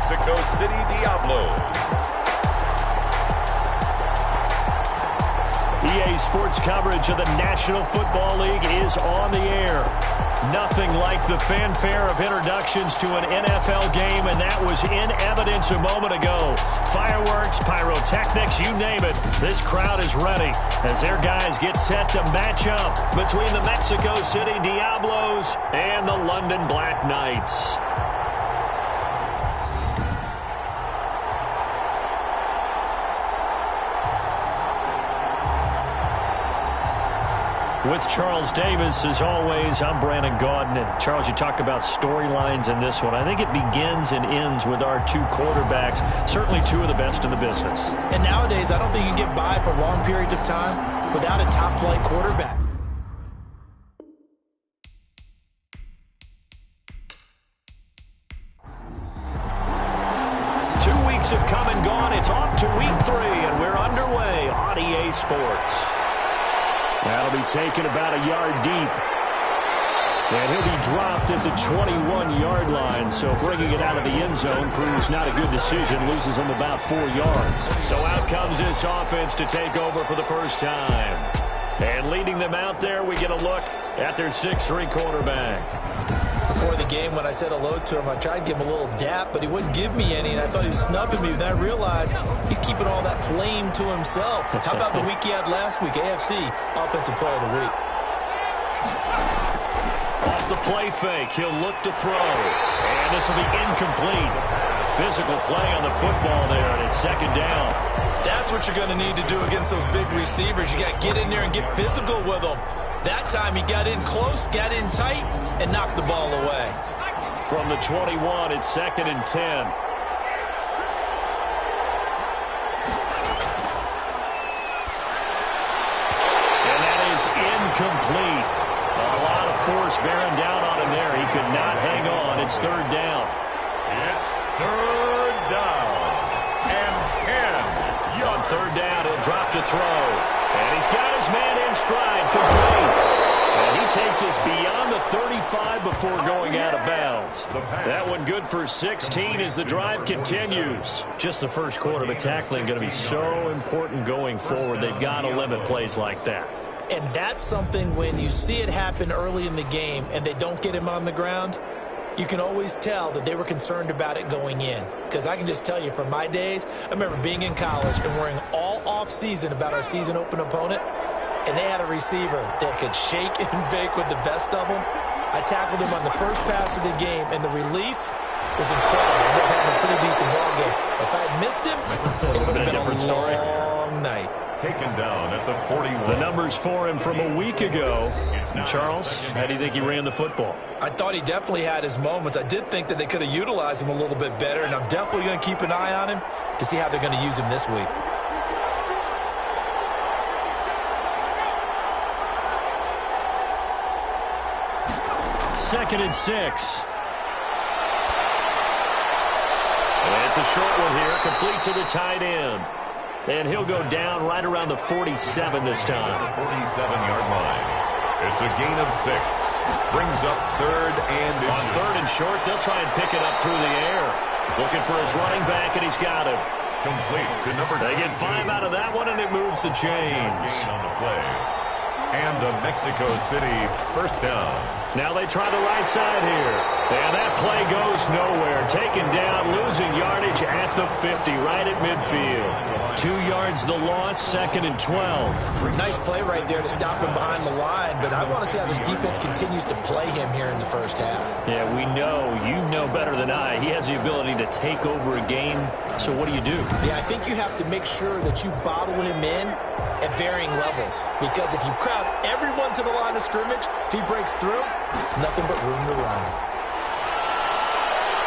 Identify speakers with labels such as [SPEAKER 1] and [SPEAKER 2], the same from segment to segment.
[SPEAKER 1] Mexico City Diablos.
[SPEAKER 2] EA Sports coverage of the National Football League is on the air. Nothing like the fanfare of introductions to an NFL game, and that was in evidence a moment ago. Fireworks, pyrotechnics, you name it. This crowd is ready as their guys get set to match up between the Mexico City Diablos and the London Black Knights. With Charles Davis, as always, I'm Brandon Gaudin. Charles, you talk about storylines in this one. I think it begins and ends with our two quarterbacks, certainly two of the best in the business.
[SPEAKER 3] And nowadays, I don't think you get by for long periods of time without a top-flight quarterback.
[SPEAKER 2] Have come and gone. It's off to week 3, and we're underway on EA Sports. That'll be taken about a yard deep. And he'll be dropped at the 21-yard line, so bringing it out of the end zone proves not a good decision, loses him about 4 yards. So out comes this offense to take over for the first time. And leading them out there, we get a look at their 6'3 quarterback.
[SPEAKER 3] Before the game, when I said hello to him, I tried to give him a little dap, but he wouldn't give me any, and I thought he was snubbing me. Then I realized he's keeping all that flame to himself. How about the week he had last week? AFC Offensive Player of the Week.
[SPEAKER 2] Off the play fake, he'll look to throw. And this will be incomplete. Physical play on the football there, and it's second down.
[SPEAKER 3] That's what you're going to need to do against those big receivers. You got to get in there and get physical with them. That time he got in close, got in tight, and knocked the ball away.
[SPEAKER 2] From the 21, it's 2nd and 10. And that is incomplete. A lot of force bearing down on him there. He could not hang on. It's 3rd down.
[SPEAKER 1] It's 3rd down and 10.
[SPEAKER 2] On 3rd down, he'll drop to throw. And he's got his man in stride, complete. And he takes us beyond the 35 before going out of bounds. That one good for 16 as the drive continues. Just the first quarter, but tackling going to be so important going forward. They've got to limit plays like that.
[SPEAKER 3] And that's something when you see it happen early in the game and they don't get him on the ground, you can always tell that they were concerned about it going in. Because I can just tell you from my days, I remember being in college and worrying all off-season about our season open opponent, and they had a receiver that could shake and bake with the best of them. I tackled him on the first pass of the game, and the relief was incredible. I ended up having a pretty decent ball game. But if I had missed him, it would have been a different story. Long night.
[SPEAKER 1] Taken down at the 41.
[SPEAKER 2] The numbers for him from a week ago. And Charles, how do you think he ran the football?
[SPEAKER 3] I thought he definitely had his moments. I did think that they could have utilized him a little bit better, and I'm definitely going to keep an eye on him to see how they're going to use him this week.
[SPEAKER 2] Second and 6. And it's a short one here, complete to the tight end. And he'll go down right around the 47 this time.
[SPEAKER 1] The 47-yard line. It's a gain of 6. Brings up 3rd and
[SPEAKER 2] on 3rd and short, they'll try and pick it up through the air. Looking for his running back, and he's got him.
[SPEAKER 1] Complete to number 22.
[SPEAKER 2] They get 5 out of that one, and it moves the chains.
[SPEAKER 1] Gain on the play. And a Mexico City first down.
[SPEAKER 2] Now they try the right side here. And that play goes nowhere. Taken down, losing yardage at the 50, right at midfield. 2 yards the loss, 2nd and 12.
[SPEAKER 3] Nice play right there to stop him behind the line, but I want to see how this defense continues to play him here in the first half.
[SPEAKER 2] Yeah, we know. You know better than I. He has the ability to take over a game. So what do you do?
[SPEAKER 3] Yeah, I think you have to make sure that you bottle him in at varying levels. Because if you crowd everyone to the line of scrimmage, if he breaks through, it's nothing but room to run.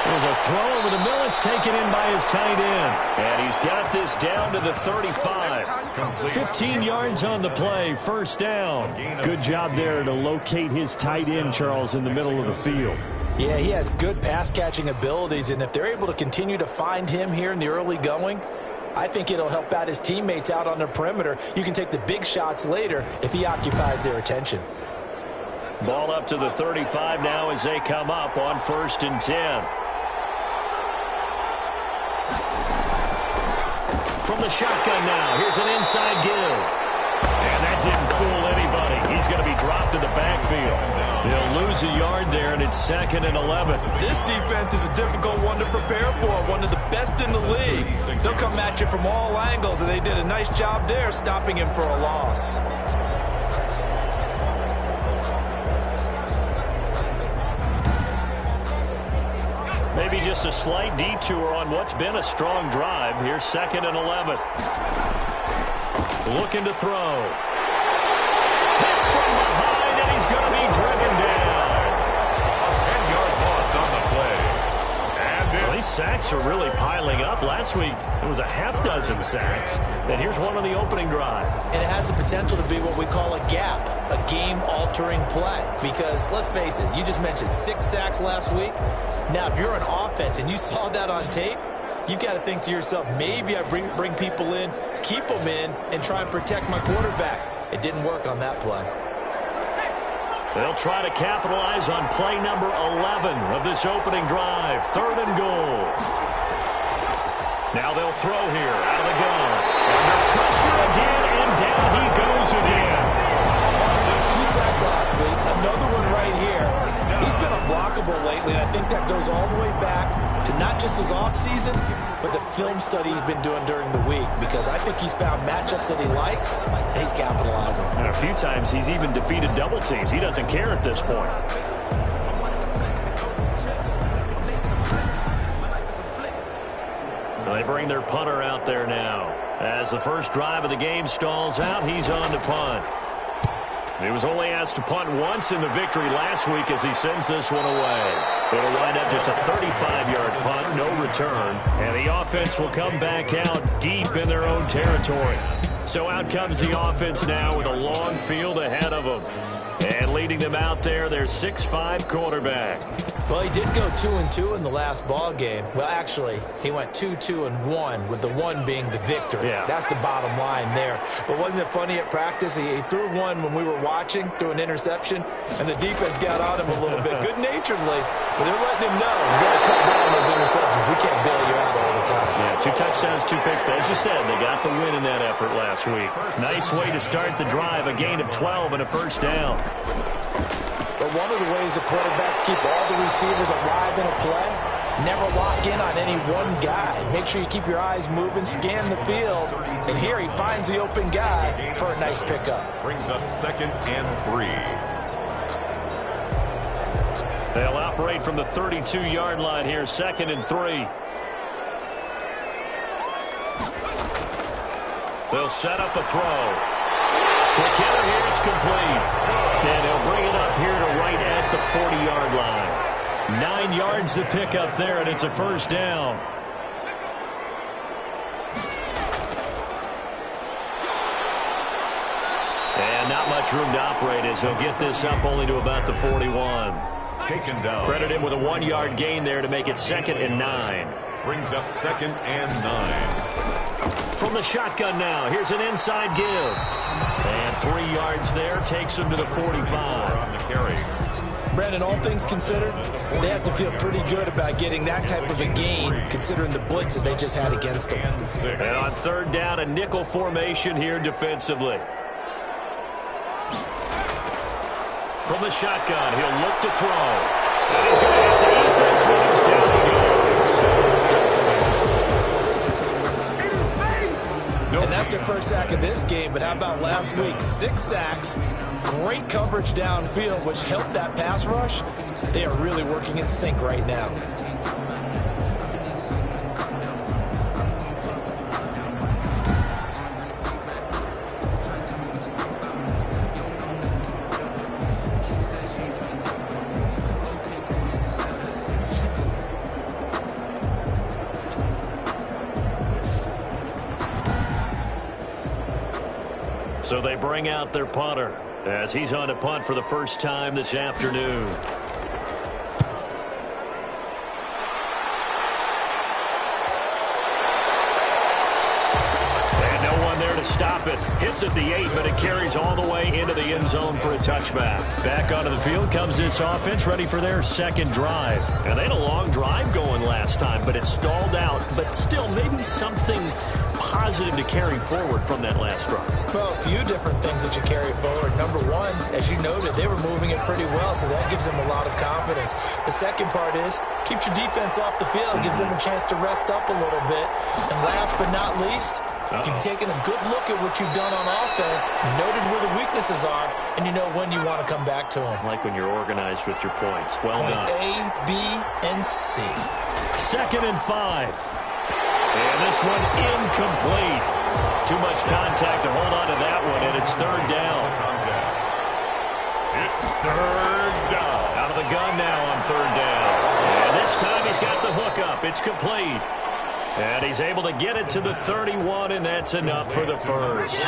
[SPEAKER 2] There's a throw over the middle. It's taken in by his tight end. And he's got this down to the 35. 15 yards on the play. First down. Good job there to locate his tight end, Charles, in the middle of the field.
[SPEAKER 3] Yeah, he has good pass-catching abilities, and if they're able to continue to find him here in the early going, I think it'll help out his teammates out on the perimeter. You can take the big shots later if he occupies their attention.
[SPEAKER 2] Ball up to the 35 now as they come up on 1st and 10. From the shotgun now, here's an inside give. And that didn't fool anybody. He's going to be dropped in the backfield. They'll lose a yard there, and it's 2nd and 11.
[SPEAKER 3] This defense is a difficult one to prepare for, one of the best in the league. They'll come at you from all angles, and they did a nice job there stopping him for a loss.
[SPEAKER 2] Maybe just a slight detour on what's been a strong drive. Here's 2nd and 11. Looking to throw. Hit from behind, and he's going to be driven down.
[SPEAKER 1] A 10-yard loss on the play.
[SPEAKER 2] Well, these sacks are really piling up. Last week, it was a half-dozen sacks. And here's one on the opening drive.
[SPEAKER 3] And it has the potential to be what we call a gap, a game-altering play. Because, let's face it, you just mentioned 6 sacks last week. Now, if you're an offense and you saw that on tape, you've got to think to yourself, maybe I bring people in, keep them in, and try and protect my quarterback. It didn't work on that play.
[SPEAKER 2] They'll try to capitalize on play number 11 of this opening drive. 3rd and goal. Now they'll throw here out of the gun. Under pressure again, and down he goes again.
[SPEAKER 3] 2 sacks last week, another one right here. He's been unblockable lately, and I think that goes all the way back to not just his offseason, but the film study he's been doing during the week, because I think he's found matchups that he likes, and he's capitalizing.
[SPEAKER 2] And a few times he's even defeated double teams. He doesn't care at this point. They bring their punter out there now. As the first drive of the game stalls out, he's on to punt. He was only asked to punt once in the victory last week as he sends this one away. It'll wind up just a 35-yard punt, no return. And the offense will come back out deep in their own territory. So out comes the offense now with a long field ahead of them. And leading them out there, their 6'5" quarterback.
[SPEAKER 3] Well, he did go 2-2 in the last ball game. Well, actually, he went 2-2-1, with the 1 being the victory.
[SPEAKER 2] Yeah.
[SPEAKER 3] That's the bottom line there. But wasn't it funny at practice? He threw one when we were watching, threw an interception, and the defense got on him a little bit, good-naturedly. But they're letting him know, you got to cut down those interceptions. We can't bail you out all the time.
[SPEAKER 2] Yeah, 2 touchdowns, 2 picks. But as you said, they got the win in that effort last week. Nice way to start the drive, a gain of 12 and a first down.
[SPEAKER 3] But one of the ways the quarterbacks keep all the receivers alive in a play, never lock in on any one guy. Make sure you keep your eyes moving, scan the field. And here he finds the open guy for a nice pickup.
[SPEAKER 1] Brings up 2nd and 3.
[SPEAKER 2] They'll operate from the 32-yard line here, 2nd and 3. They'll set up a throw. McKinnon here, it's complete. And he'll bring it up here to right at the 40-yard line. 9 yards to pick up there, and it's a first down. And not much room to operate as he'll get this up only to about the 41.
[SPEAKER 1] Taken down.
[SPEAKER 2] Credit him with a 1-yard gain there to make it 2nd and 9.
[SPEAKER 1] Brings up 2nd and 9.
[SPEAKER 2] From the shotgun now, here's an inside give. And 3 yards there takes him to the 45.
[SPEAKER 1] On the carry.
[SPEAKER 3] Brandon, all things considered, they have to feel pretty good about getting that type of a gain, considering the blitz that they just had against them.
[SPEAKER 2] And on 3rd down, a nickel formation here defensively. From the shotgun, he'll look to throw. And he's going to have to eat this one as down he goes.
[SPEAKER 3] And that's their first sack of this game, but how about last week? 6 sacks, great coverage downfield, which helped that pass rush. They are really working in sync right now.
[SPEAKER 2] So they bring out their punter as he's on to punt for the first time this afternoon. And no one there to stop it. Hits at the 8, but it carries all the way into the end zone for a touchback. Back onto the field comes this offense, ready for their second drive. And they had a long drive going last time, but it stalled out. But still, maybe something positive to carry forward from that last drive.
[SPEAKER 3] Well, a few different things that you carry forward. Number one, as you noted, they were moving it pretty well, so that gives them a lot of confidence. The second part is, keeps your defense off the field, gives them a chance to rest up a little bit. And last but not least, you've taken a good look at what you've done on offense, noted where the weaknesses are, and you know when you want to come back to them.
[SPEAKER 2] Like when you're organized with your points. Well done.
[SPEAKER 3] A, B, and C.
[SPEAKER 2] 2nd and 5. And this one incomplete. Too much contact to hold on to that one, and it's 3rd down.
[SPEAKER 1] It's 3rd down.
[SPEAKER 2] Out of the gun now on 3rd down. And this time he's got the hook up. It's complete. And he's able to get it to the 31, and that's enough for the first.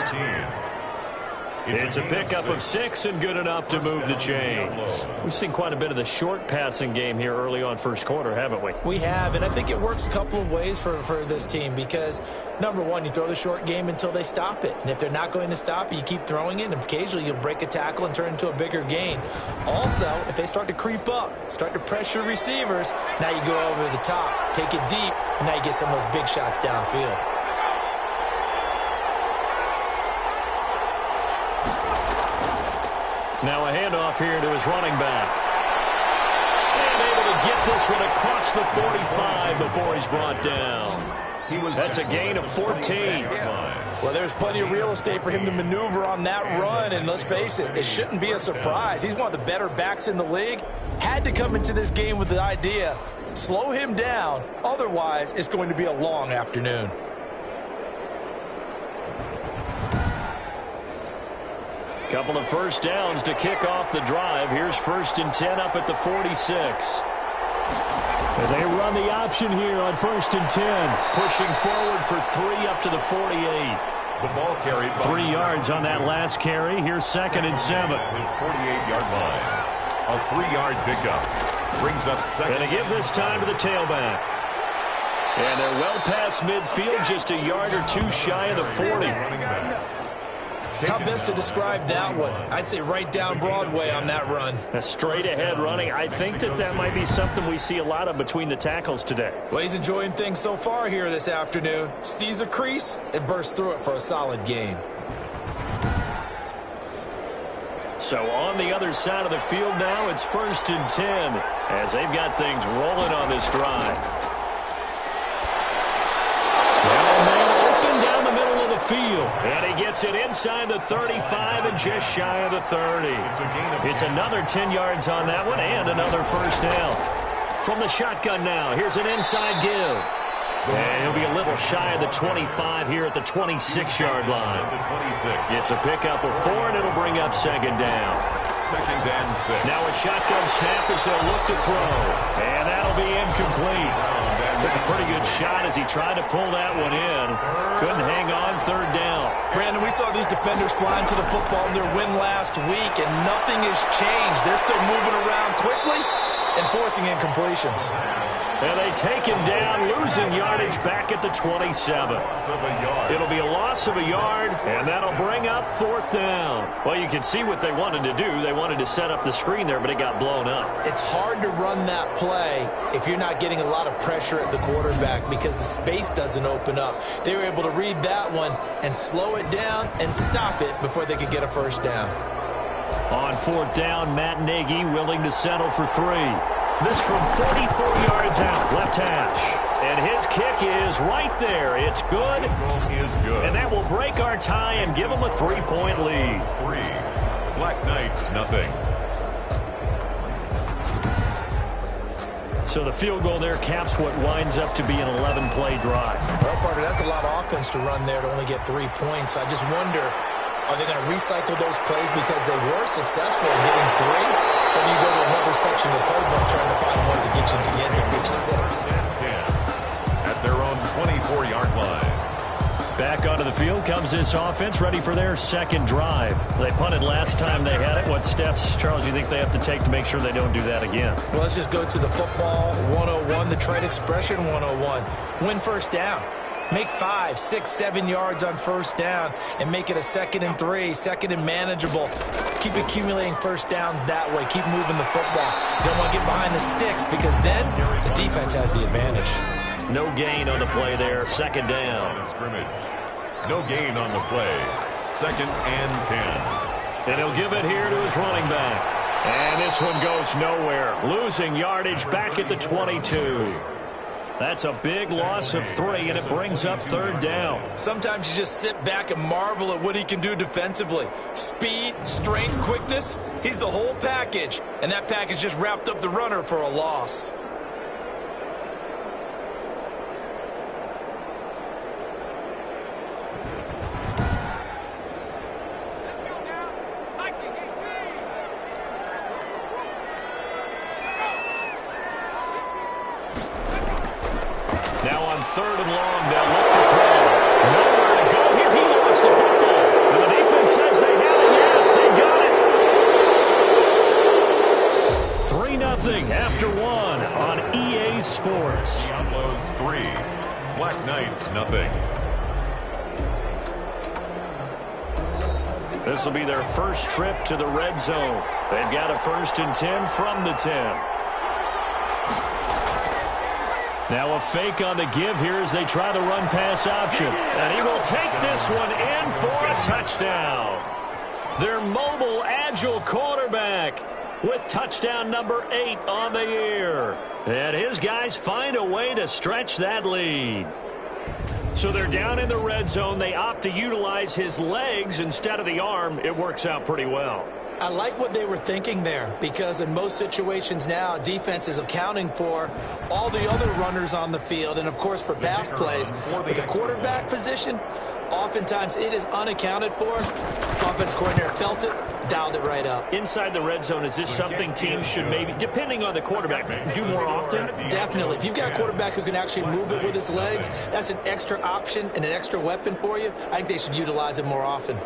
[SPEAKER 2] It's a pickup of 6 and good enough to move the chains. We've seen quite a bit of the short passing game here early on first quarter, haven't we?
[SPEAKER 3] We have, and I think it works a couple of ways for this team because, number one, you throw the short game until they stop it. And if they're not going to stop it, you keep throwing it, and occasionally you'll break a tackle and turn it into a bigger gain. Also, if they start to creep up, start to pressure receivers, now you go over the top, take it deep, and now you get some of those big shots downfield.
[SPEAKER 2] Now a handoff here to his running back. And able to get this one across the 45 before he's brought down. That's a gain of 14.
[SPEAKER 3] Well, there's plenty of real estate for him to maneuver on that run, and let's face it, it shouldn't be a surprise. He's one of the better backs in the league. Had to come into this game with the idea, slow him down, otherwise it's going to be a long afternoon.
[SPEAKER 2] Couple of first downs to kick off the drive. Here's 1st and 10 up at the 46. And they run the option here on 1st and 10. Pushing forward for 3 up to the 48.
[SPEAKER 1] The ball carried
[SPEAKER 2] 3 yards on that last carry. Here's 2nd and 7.
[SPEAKER 1] His 48-yard line. A 3-yard pickup. Brings up 2nd.
[SPEAKER 2] And to give this time to the tailback. And they're well past midfield, just a yard or 2 shy of the 40.
[SPEAKER 3] How best to describe that one? I'd say right down Broadway on that run.
[SPEAKER 2] A straight-ahead running. I think that might be something we see a lot of between the tackles today.
[SPEAKER 3] Well, he's enjoying things so far here this afternoon. Sees a crease and bursts through it for a solid gain.
[SPEAKER 2] So on the other side of the field now, it's 1st and 10 as they've got things rolling on this drive. Field, and he gets it inside the 35 and just shy of the 30. It's another 10 yards on that one and another first down. From the shotgun now, here's an inside give. And he'll be a little shy of the 25 here at the 26-yard line. It's a pickup of 4, and it'll bring up 2nd down.
[SPEAKER 1] 2nd and 6.
[SPEAKER 2] Now a shotgun snap as they'll look to throw. And that'll be incomplete. Took a pretty good shot as he tried to pull that one in. Couldn't hang on, 3rd down.
[SPEAKER 3] Brandon, we saw these defenders flying to the football in their win last week, and nothing has changed. They're still moving around quickly and forcing incompletions.
[SPEAKER 2] And they take him down, losing yardage back at the 27. It'll be a loss of a yard, and that'll bring up 4th down. Well, you can see what they wanted to do. They wanted to set up the screen there, but it got blown up.
[SPEAKER 3] It's hard to run that play if you're not getting a lot of pressure at the quarterback because the space doesn't open up. They were able to read that one and slow it down and stop it before they could get a first down.
[SPEAKER 2] On 4th down, Matt Nagy willing to settle for 3. This from 44 yards out, left hash. And his kick is right there. It's good. And that will break our tie and give them a 3-point lead.
[SPEAKER 1] 3. Black Knights, nothing.
[SPEAKER 2] So the field goal there caps what winds up to be an 11-play drive.
[SPEAKER 3] Well, Parker, that's a lot of offense to run there to only get 3 points. I just wonder, are they going to recycle those plays because they were successful in getting 3? Or do you go to another section of the playbook trying to find ones that get you into the end zone, get you 6?
[SPEAKER 1] 10 at their own 24-yard line.
[SPEAKER 2] Back onto the field comes this offense, ready for their 2nd drive. They punted last time they had it. What steps, Charles, you think they have to take to make sure they don't do that again?
[SPEAKER 3] Well, let's just go to the football 101, the trade expression 101. Win first down. Make 5, 6, 7 yards on first down and make it a 2nd and 3, 2nd and manageable. Keep accumulating first downs that way. Keep moving the football. You don't want to get behind the sticks because then the defense has the advantage.
[SPEAKER 2] No gain on the play there. 2nd down.
[SPEAKER 1] No gain on the play. 2nd and 10.
[SPEAKER 2] And he'll give it here to his running back. And this one goes nowhere. Losing yardage back at the 22. That's a big loss of 3, and it brings up 3rd down.
[SPEAKER 3] Sometimes you just sit back and marvel at what he can do defensively. Speed, strength, quickness, he's the whole package. And that package just wrapped up the runner for a loss.
[SPEAKER 2] Now on 3rd and long, they'll look to throw. Nowhere to go here. He lost the football. And the defense says they have it. Yes, they got it. 3-0 after 1 on EA Sports.
[SPEAKER 1] The Outlaws 3. Black Knights 0.
[SPEAKER 2] This will be their first trip to the red zone. They've got a 1st and 10 from the 10. Now a fake on the give here as they try the run-pass option. And he will take this one in for a touchdown. Their mobile, agile quarterback with touchdown number 8 on the year. And his guys find a way to stretch that lead. So they're down in the red zone. They opt to utilize his legs instead of the arm. It works out pretty well.
[SPEAKER 3] I like what they were thinking there because in most situations now, defense is accounting for all the other runners on the field and, of course, for pass plays. But the quarterback position, oftentimes it is unaccounted for. Offense coordinator felt it, dialed it right up.
[SPEAKER 2] Inside the red zone, is this something teams should maybe, depending on the quarterback, do more often?
[SPEAKER 3] Definitely. If you've got a quarterback who can actually move it with his legs, that's an extra option and an extra weapon for you. I think they should utilize it more often.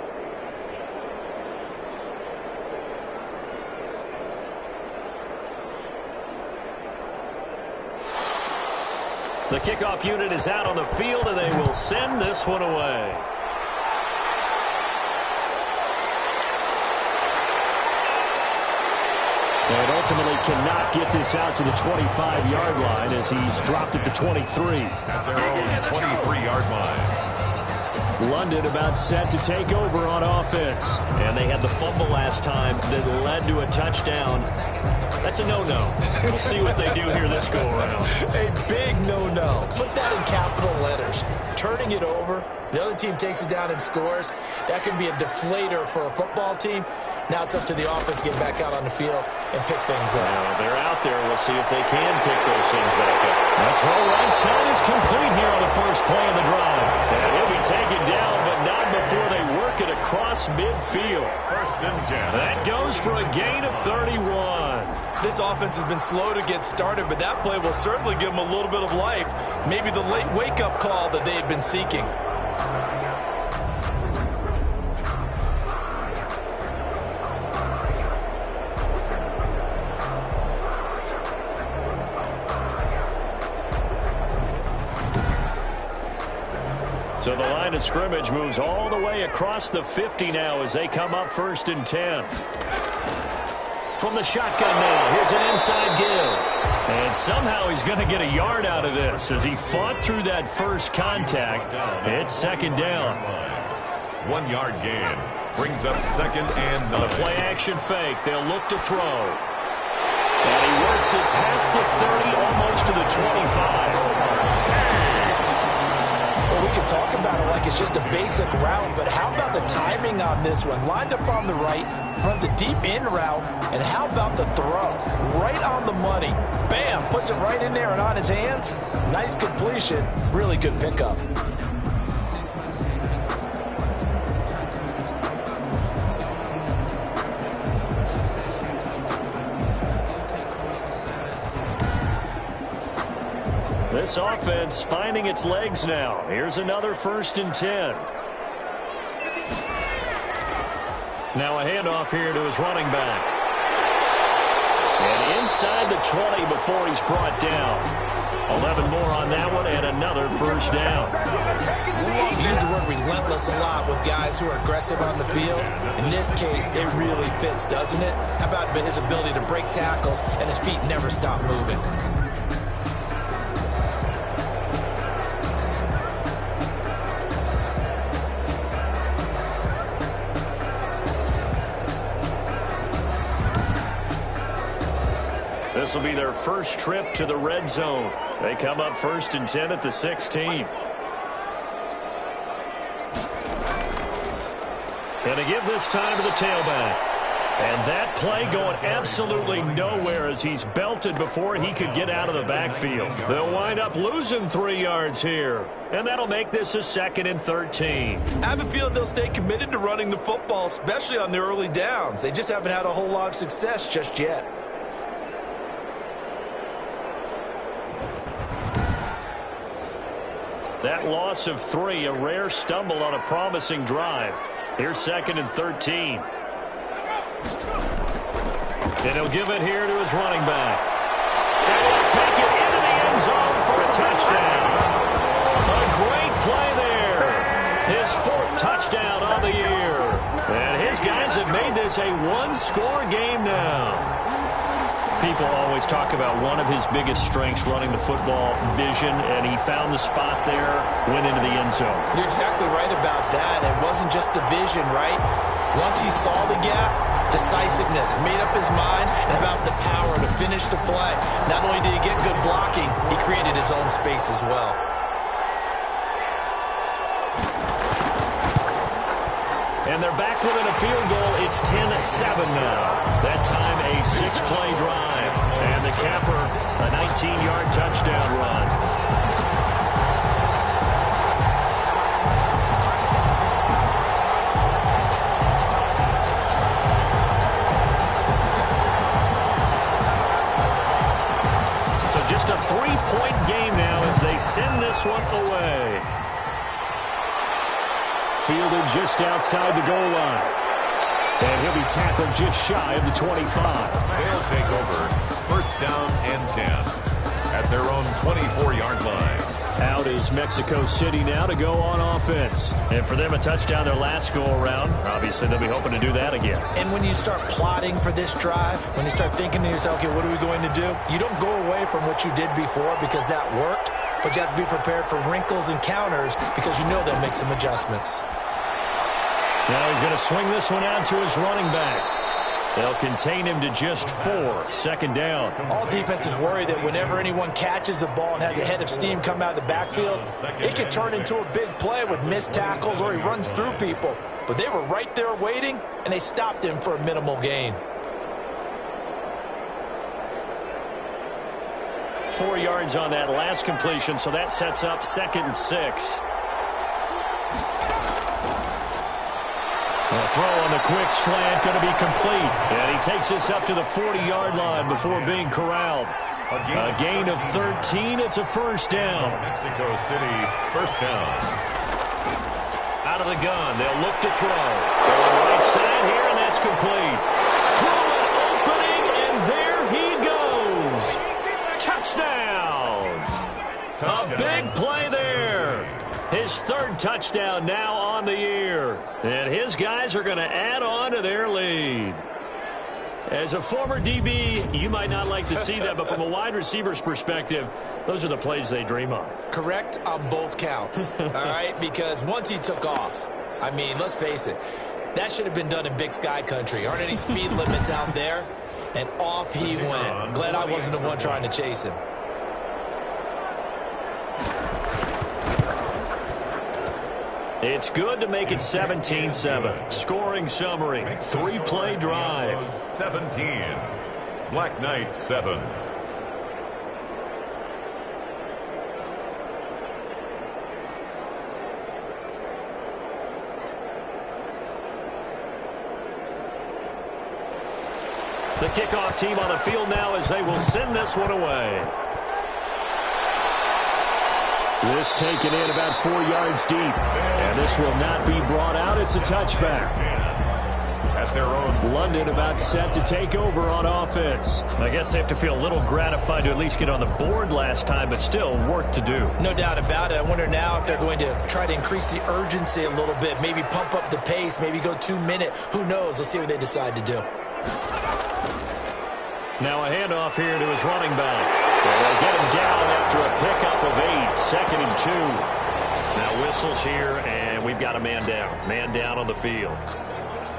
[SPEAKER 2] The kickoff unit is out on the field, and they will send this one away. And ultimately cannot get this out to the 25-yard line as he's dropped at the 23.
[SPEAKER 1] At their own 23-yard line.
[SPEAKER 2] London about set to take over on offense. And they had the fumble last time that led to a touchdown. That's a no-no. We'll see what they do here this go-around.
[SPEAKER 3] A big no-no. Put that in capital letters. Turning it over, the other team takes it down and scores. That can be a deflator for a football team. Now it's up to the offense to get back out on the field and pick things up.
[SPEAKER 2] Now they're out there. We'll see if they can pick those things back up. That's right. Right side is complete here on the first play of the drive. And he'll be taken down, but not before they work it across midfield.
[SPEAKER 1] 1st and 10.
[SPEAKER 2] That goes for a gain of 31.
[SPEAKER 3] This offense has been slow to get started, but that play will certainly give them a little bit of life. Maybe the late wake-up call that they had been seeking.
[SPEAKER 2] So the line of scrimmage moves all the way across the 50 now as they come up 1st and 10. From the shotgun now, here's an inside give. And somehow he's going to get a yard out of this as he fought through that first contact. It's 2nd down.
[SPEAKER 1] 1 yard gain. Brings up 2nd and 9.
[SPEAKER 2] The play action fake. They'll look to throw. And he works it past the 30, almost to the 25.
[SPEAKER 3] We can talk about it like it's just a basic route, but how about the timing on this one? Lined up on the right, runs a deep in route, and how about the throw? Right on the money. Bam, puts it right in there and on his hands. Nice completion, really good pickup.
[SPEAKER 2] This offense finding its legs now. Here's another 1st and 10. Now a handoff here to his running back. And inside the 20 before he's brought down. 11 more on that one and another first down.
[SPEAKER 3] We use the word relentless a lot with guys who are aggressive on the field. In this case, it really fits, doesn't it? How about his ability to break tackles and his feet never stop moving?
[SPEAKER 2] This will be their first trip to the red zone. They come up 1st and 10 at the 16. And to give this time to the tailback. And that play going absolutely nowhere as he's belted before he could get out of the backfield. They'll wind up losing 3 yards here. And that'll make this a 2nd and 13.
[SPEAKER 3] I have a feeling they'll stay committed to running the football, especially on the early downs. They just haven't had a whole lot of success just yet.
[SPEAKER 2] That loss of 3, a rare stumble on a promising drive. Here's 2nd and 13. And he'll give it here to his running back. And he'll take it into the end zone for a touchdown. A great play there. His 4th touchdown on the year. And his guys have made this a 1-score game now. People always talk about one of his biggest strengths running the football, vision, and he found the spot there, went into the end zone.
[SPEAKER 3] You're exactly right about that. It wasn't just the vision, right? Once he saw the gap, decisiveness, made up his mind, and about the power to finish the play. Not only did he get good blocking, he created his own space as well.
[SPEAKER 2] And they're back within a field goal. It's 10-7 now. That time a 6-play drive. And the capper, a 19-yard touchdown run. So just a 3-point game now as they send this one away. Fielded just outside the goal line. And he'll be tackled just shy of the 25.
[SPEAKER 1] They'll take over 1st down and 10 at their own 24-yard line.
[SPEAKER 2] Out is Mexico City now to go on offense. And for them, a touchdown their last go-around. Obviously, they'll be hoping to do that again.
[SPEAKER 3] And when you start plotting for this drive, when you start thinking to yourself, okay, what are we going to do? You don't go away from what you did before because that worked. But you have to be prepared for wrinkles and counters because you know they'll make some adjustments.
[SPEAKER 2] Now he's going to swing this one out to his running back. They'll contain him to just 4. 2nd down.
[SPEAKER 3] All defenses worry that whenever anyone catches the ball and has a head of steam come out of the backfield, it can turn into a big play with missed tackles or he runs through people. But they were right there waiting, and they stopped him for a minimal gain.
[SPEAKER 2] 4 yards on that last completion, so that sets up 2nd and 6. A throw on the quick slant going to be complete. And he takes this up to the 40-yard line before being corralled. A gain of 13. It's a 1st down.
[SPEAKER 1] Mexico City, 1st down.
[SPEAKER 2] Out of the gun. They'll look to throw. Going right side here, and that's complete. Throw an opening, and there he goes. Touchdown. A big play there. His 3rd touchdown now on the year. And his guys are going to add on to their lead. As a former DB, you might not like to see that, but from a wide receiver's perspective, those are the plays they dream of.
[SPEAKER 3] Correct on both counts, all right? Because once he took off, I mean, let's face it, that should have been done in Big Sky country. Aren't any speed limits out there? And off he went. Glad I wasn't the one trying to chase him.
[SPEAKER 2] It's good to make it 17-7. Scoring summary, 3-play drive.
[SPEAKER 1] 17. Black Knight 7.
[SPEAKER 2] The kickoff team on the field now as they will send this one away. This taken in about 4 yards deep. And this will not be brought out. It's a touchback.
[SPEAKER 1] At their own.
[SPEAKER 2] London about set to take over on offense. I guess they have to feel a little gratified to at least get on the board last time, but still work to do.
[SPEAKER 3] No doubt about it. I wonder now if they're going to try to increase the urgency a little bit, maybe pump up the pace, maybe go 2-minute. Who knows? Let's see what they decide to do.
[SPEAKER 2] Now a handoff here to his running back. They'll get him down after a pickup of 8, 2nd and 2. Now whistles here, and we've got a man down. Man down on the field.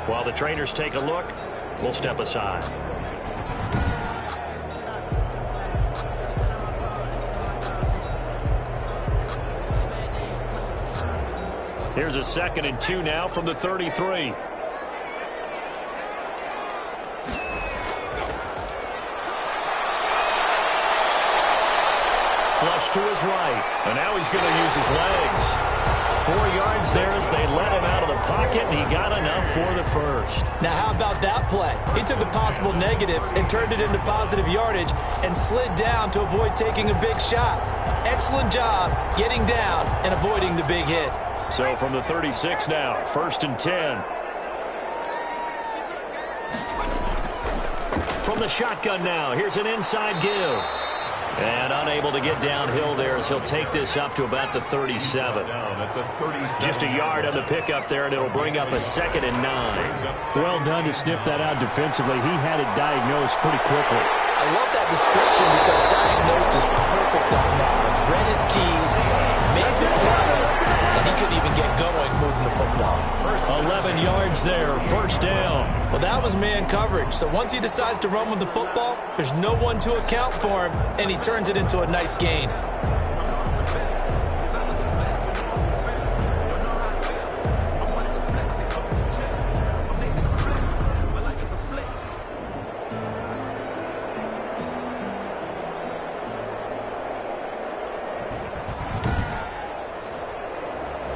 [SPEAKER 2] While the trainers take a look, we'll step aside. Here's a 2nd and 2 now from the 33. Flush to his right, and now he's going to use his legs. 4 yards there as they let him out of the pocket, and he got enough for the first.
[SPEAKER 3] Now, how about that play? He took a possible negative and turned it into positive yardage and slid down to avoid taking a big shot. Excellent job getting down and avoiding the big hit.
[SPEAKER 2] So from the 36 now, 1st and 10. From the shotgun now, here's an inside give. And unable to get downhill there as he'll take this up to about the 37. Just a yard on the pickup there, and it'll bring up a 2nd and 9.
[SPEAKER 4] Well done to sniff that out defensively. He had it diagnosed pretty quickly.
[SPEAKER 3] I love that description because diagnosed is perfect on that. Read his keys, made the play, and he couldn't even get going moving the football.
[SPEAKER 2] 11 yards there, 1st down.
[SPEAKER 3] Well, that was man coverage. So once he decides to run with the football, there's no one to account for him, and he turns it into a nice gain.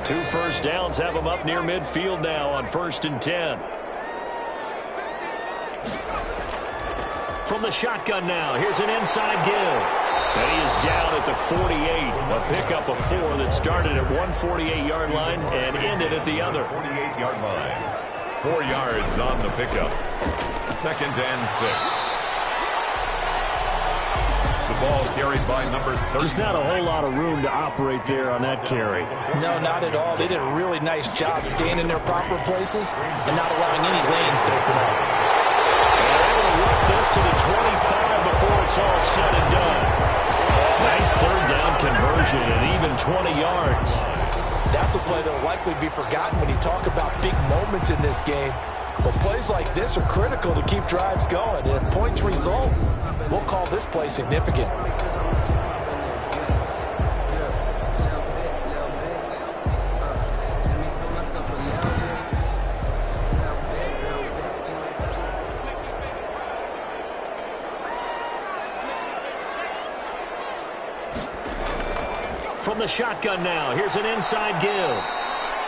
[SPEAKER 2] Two first downs have him up near midfield now on 1st and 10. From the shotgun now, here's an inside give. And he is down at the 48. A pickup of 4 that started at 148-yard line and ended at the other.
[SPEAKER 1] 48-yard line. 4 yards on the pickup. 2nd and 6. The ball carried by number 30.
[SPEAKER 4] Just not a whole lot of room to operate there on that carry.
[SPEAKER 3] No, not at all. They did a really nice job staying in their proper places and not allowing any lanes to open up.
[SPEAKER 2] And they're able to work this to the 25 before it's all said and done. Nice 3rd down conversion and even 20 yards.
[SPEAKER 3] That's a play that will likely be forgotten when you talk about big moments in this game. But plays like this are critical to keep drives going. And if points result, we'll call this play significant.
[SPEAKER 2] From the shotgun now, here's an inside give.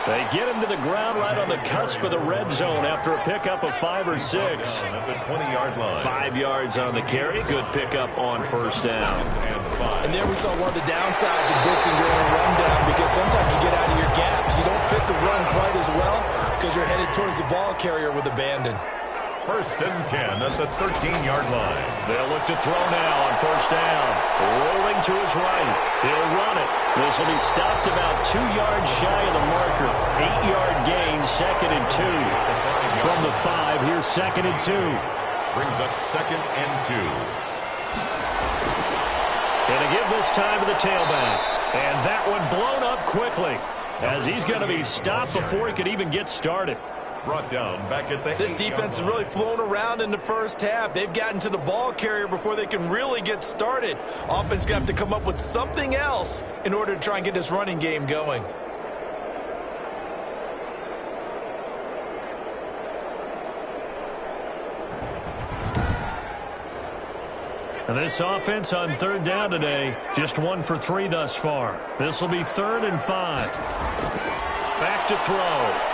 [SPEAKER 2] They get him to the ground right on the cusp of the red zone after a pickup of 5 or 6.
[SPEAKER 1] At the 20-yard line.
[SPEAKER 2] 5 yards on the carry. Good pickup on 1st down.
[SPEAKER 3] And there we saw one of the downsides of blitzing during a rundown because sometimes you get out of your gaps. You don't fit the run quite as well because you're headed towards the ball carrier with abandon.
[SPEAKER 1] 1st and 10 at the 13-yard line.
[SPEAKER 2] They'll look to throw now on 1st down. Rolling to his right. He'll run it. This will be stopped about 2 yards shy of the marker. 8-yard gain, 2nd and 2.
[SPEAKER 4] From the 5, here's 2nd and 2.
[SPEAKER 1] Brings up 2nd and 2.
[SPEAKER 2] And to give this time to the tailback. And that one blown up quickly as he's going to be stopped before he could even get started.
[SPEAKER 1] Brought down back at the
[SPEAKER 3] This defense has really flown around in the first half. They've gotten to the ball carrier before they can really get started. Offense going to have to come up with something else in order to try and get this running game going.
[SPEAKER 2] And this offense on 3rd down today, just 1 for 3 thus far. This will be 3rd and 5. Back to throw.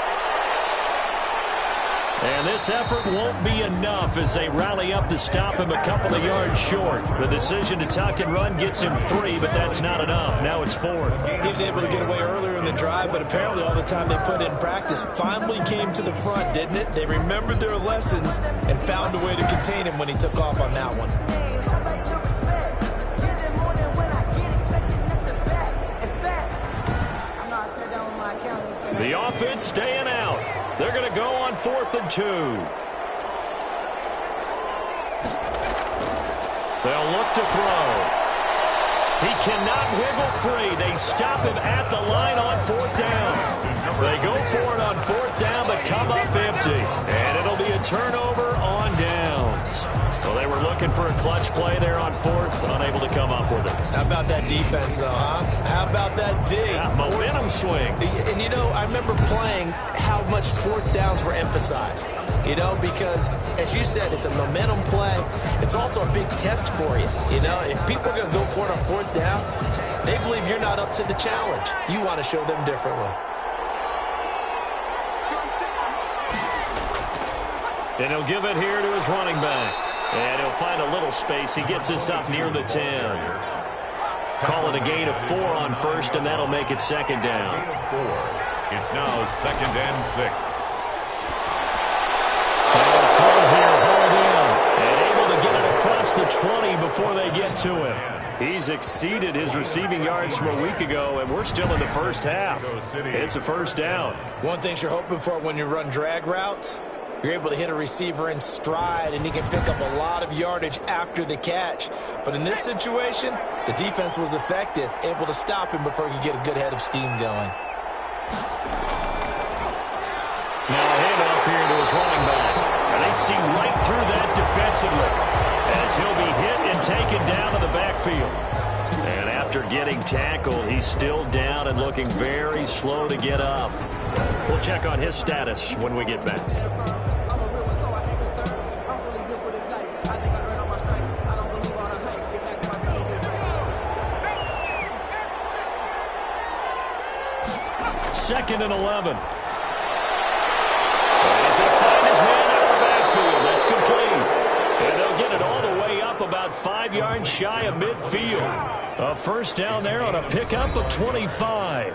[SPEAKER 2] And this effort won't be enough as they rally up to stop him a couple of yards short. The decision to tuck and run gets him 3, but that's not enough. Now it's 4th.
[SPEAKER 3] He was able to get away earlier in the drive, but apparently all the time they put in practice finally came to the front, didn't it? They remembered their lessons and found a way to contain him when he took off on that one.
[SPEAKER 2] The offense staying out. They're going to go on 4th and 2. They'll look to throw. He cannot wiggle free. They stop him at the line on 4th down. They go for it on 4th down, but come up empty. And it'll be a turnover on downs. Well, they were looking for a clutch play there on 4th, unable to come up with it.
[SPEAKER 3] How about that defense, though, huh? How about that D?
[SPEAKER 2] Yeah, momentum swing.
[SPEAKER 3] And, you know, I remember playing how much 4th downs were emphasized. You know, because, as you said, it's a momentum play. It's also a big test for you. You know, if people are going to go for it on 4th down, they believe you're not up to the challenge. You want to show them differently.
[SPEAKER 2] And he'll give it here to his running back. And he'll find a little space. He gets us up near the 10. Call it a gain of 4 on 1st, and that'll make it 2nd down.
[SPEAKER 1] It's now 2nd and 6.
[SPEAKER 2] And throw here, hold in. And able to get it across the 20 before they get to him. He's exceeded his receiving yards from a week ago, and we're still in the first half. It's a 1st down.
[SPEAKER 3] One thing you're hoping for when you run drag routes, you're able to hit a receiver in stride, and he can pick up a lot of yardage after the catch. But in this situation, the defense was effective, able to stop him before he could get a good head of steam going.
[SPEAKER 2] Now a handoff here to his running back. And they see right through that defensively as he'll be hit and taken down to the backfield. And after getting tackled, he's still down and looking very slow to get up. We'll check on his status when we get back. Second and 11. And he's going to find his man out of the backfield. That's complete. And they'll get it all the way up about 5 yards shy of midfield. A 1st down there on a pickup of 25.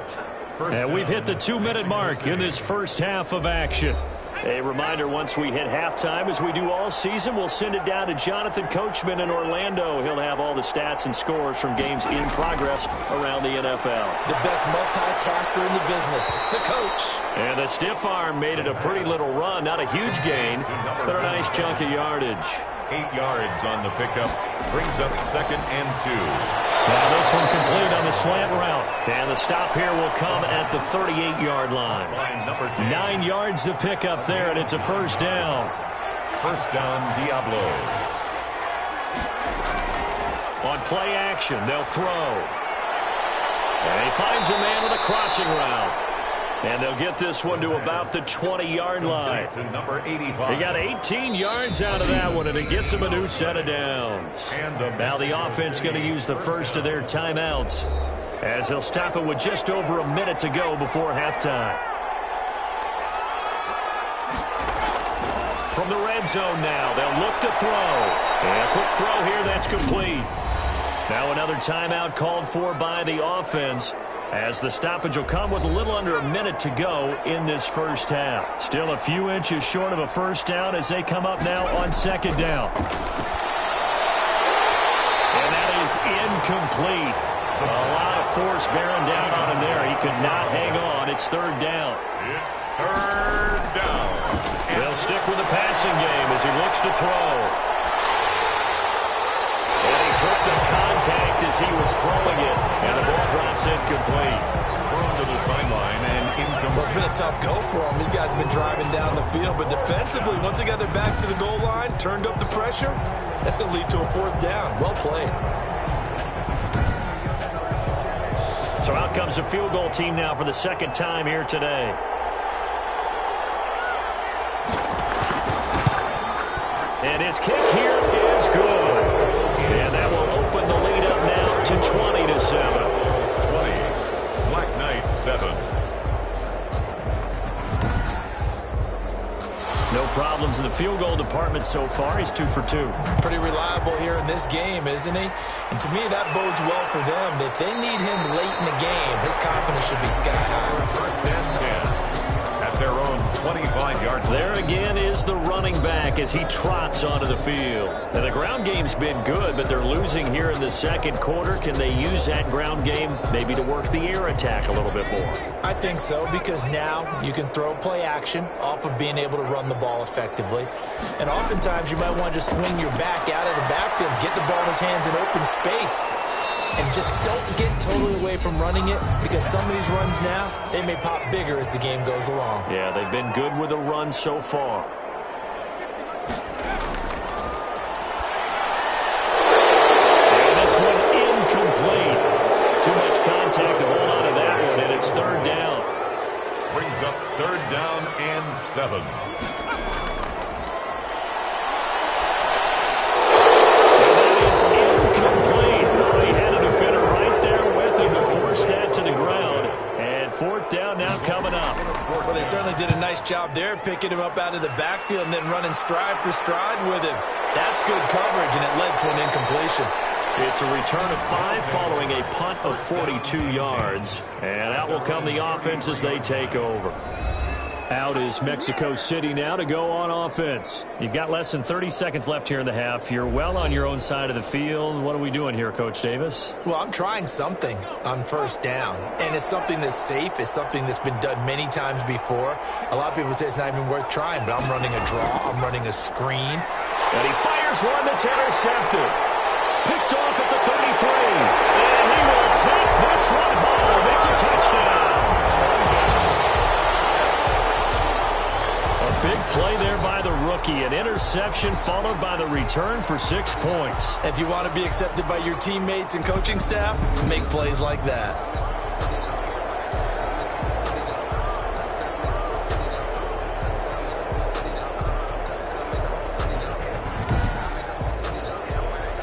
[SPEAKER 2] And we've hit the 2-minute mark in this first half of action. A reminder, once we hit halftime, as we do all season, we'll send it down to Jonathan Coachman in Orlando. He'll have all the stats and scores from games in progress around the NFL.
[SPEAKER 3] The best multitasker in the business, the coach.
[SPEAKER 2] And the stiff arm made it a pretty little run. Not a huge gain, but a nice chunk of yardage.
[SPEAKER 1] 8 yards on the pickup. Brings up 2nd and 2.
[SPEAKER 2] Now this one complete on the slant route. And the stop here will come at the 38-yard line. 9 yards to pick up there, and it's a 1st down.
[SPEAKER 1] 1st down, Diablos.
[SPEAKER 2] On play action, they'll throw. And he finds a man with a crossing route. And they'll get this one to about the 20-yard line.
[SPEAKER 1] Number 85.
[SPEAKER 2] He got 18 yards out of that one, and it gets him a new set of downs. Now the offense going to use the first of their timeouts, as they'll stop it with just over a minute to go before halftime. From the red zone now, they'll look to throw. And a quick throw here, that's complete. Now another timeout called for by the offense, as the stoppage will come with a little under a minute to go in this first half. Still a few inches short of a 1st down as they come up now on 2nd down. And that is incomplete. A lot of force bearing down on him there. He could not hang on. It's 3rd down.
[SPEAKER 1] It's 3rd down.
[SPEAKER 2] They'll stick with the passing game as he looks to throw. And he took the contact as he was throwing it, and the ball drops incomplete.
[SPEAKER 1] Thrown to the sideline and incomplete.
[SPEAKER 3] Well, it's been a tough go for them. These guys have been driving down the field, but defensively, once they got their backs to the goal line, turned up the pressure, that's going to lead to a 4th down. Well played.
[SPEAKER 2] So out comes the field goal team now for the 2nd time here today. And his kick here is good. And that will open the lead up now to 20-7.
[SPEAKER 1] 20. Black Knight 7.
[SPEAKER 2] No problems in the field goal department so far. He's 2 for 2.
[SPEAKER 3] Pretty reliable here in this game, isn't he? And to me, that bodes well for them. If they need him late in the game, his confidence should be sky high.
[SPEAKER 1] First and 10 at their own 25-yard line.
[SPEAKER 2] There again is the running back as he trots onto the field. Now, the ground game's been good, but they're losing here in the second quarter. Can they use that ground game maybe to work the air attack a little bit more?
[SPEAKER 3] I think so, because now you can throw play action off of being able to run the ball effectively. And oftentimes you might want to just swing your back out of the backfield, get the ball in his hands in open space, and just don't get totally away from running it, because some of these runs now, they may pop bigger as the game goes along.
[SPEAKER 2] Yeah, they've been good with the run so far. And this one incomplete. Too much contact to hold on to that one, and it's third down.
[SPEAKER 1] Brings up third down and 7.
[SPEAKER 2] Incomplete. Well, he had a defender right there with him to force that to the ground. And fourth down now coming up.
[SPEAKER 3] Well, they certainly did a nice job there, picking him up out of the backfield and then running stride for stride with him. That's good coverage, and it led to an incompletion.
[SPEAKER 2] It's a return of 5 following a punt of 42 yards. And out will come the offense as they take over. Out is Mexico City now to go on offense. You've got less than 30 seconds left here in the half. You're well on your own side of the field. What are we doing here, Coach Davis?
[SPEAKER 3] Well, I'm trying something on first down, and it's something that's safe. It's something that's been done many times before. A lot of people say it's not even worth trying, but I'm running a draw. I'm running a screen.
[SPEAKER 2] And he fires one that's intercepted. Picked off at the 33. And he will take this one home. It's a touchdown. Big play there by the rookie. An interception followed by the return for 6 points.
[SPEAKER 3] If you want to be accepted by your teammates and coaching staff, make plays like that.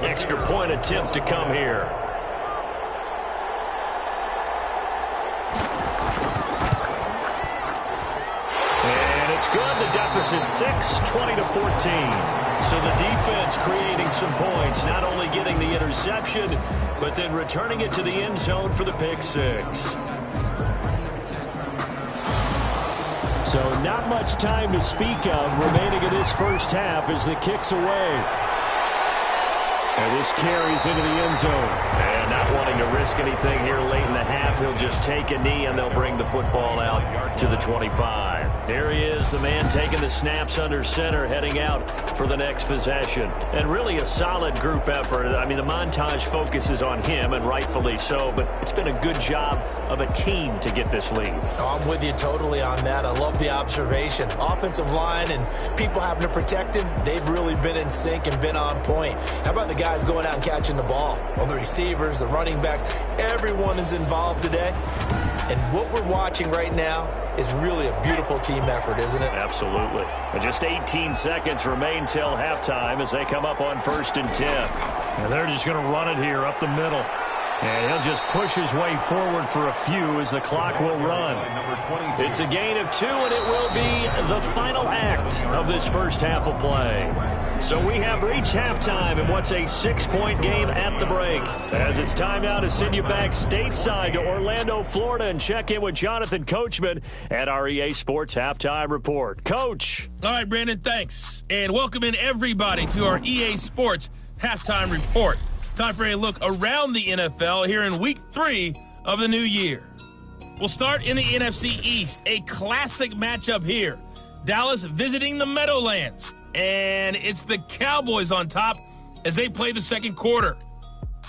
[SPEAKER 2] Extra point attempt to come here. It's good. The deficit 6, 20-14. So the defense creating some points, not only getting the interception, but then returning it to the end zone for the pick 6. So not much time to speak of remaining in this first half as the kick's away. And this carries into the end zone. And not wanting to risk anything here late in the half, he'll just take a knee and they'll bring the football out to the 25. There he is, the man taking the snaps under center, heading out for the next possession. And really a solid group effort. I mean, the montage focuses on him, and rightfully so, but it's been a good job of a team to get this lead.
[SPEAKER 3] Oh, I'm with you totally on that. I love the observation. Offensive line and people having to protect him, they've really been in sync and been on point. How about the guys going out and catching the ball? Well, the receivers, the running backs, everyone is involved today. And what we're watching right now is really a beautiful team effort, isn't it?
[SPEAKER 2] Absolutely. And just 18 seconds remain till halftime as they come up on 1st and 10. And they're just going to run it here up the middle. And he'll just push his way forward for a few as the clock will run. It's a gain of 2, and it will be the final act of this first half of play. So we have reached halftime in what's a 6-point game at the break. As it's time now to send you back stateside to Orlando, Florida, and check in with Jonathan Coachman at our EA Sports Halftime Report. Coach.
[SPEAKER 5] All right, Brandon, thanks. And welcome in everybody to our EA Sports Halftime Report. Time for a look around the NFL here in Week 3 of the new year. We'll start in the NFC East. A classic matchup here. Dallas visiting the Meadowlands. And it's the Cowboys on top as they play the second quarter.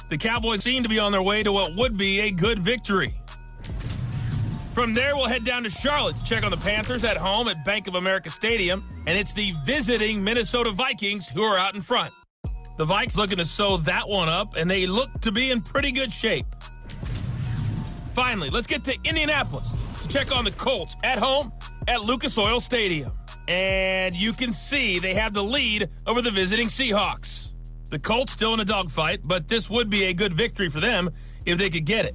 [SPEAKER 5] The Cowboys seem to be on their way to what would be a good victory. From there, we'll head down to Charlotte to check on the Panthers at home at Bank of America Stadium. And it's the visiting Minnesota Vikings who are out in front. The Vikes looking to sew that one up, and they look to be in pretty good shape. Finally, let's get to Indianapolis to check on the Colts at home at Lucas Oil Stadium. And you can see they have the lead over the visiting Seahawks. The Colts still in a dogfight, but this would be a good victory for them if they could get it.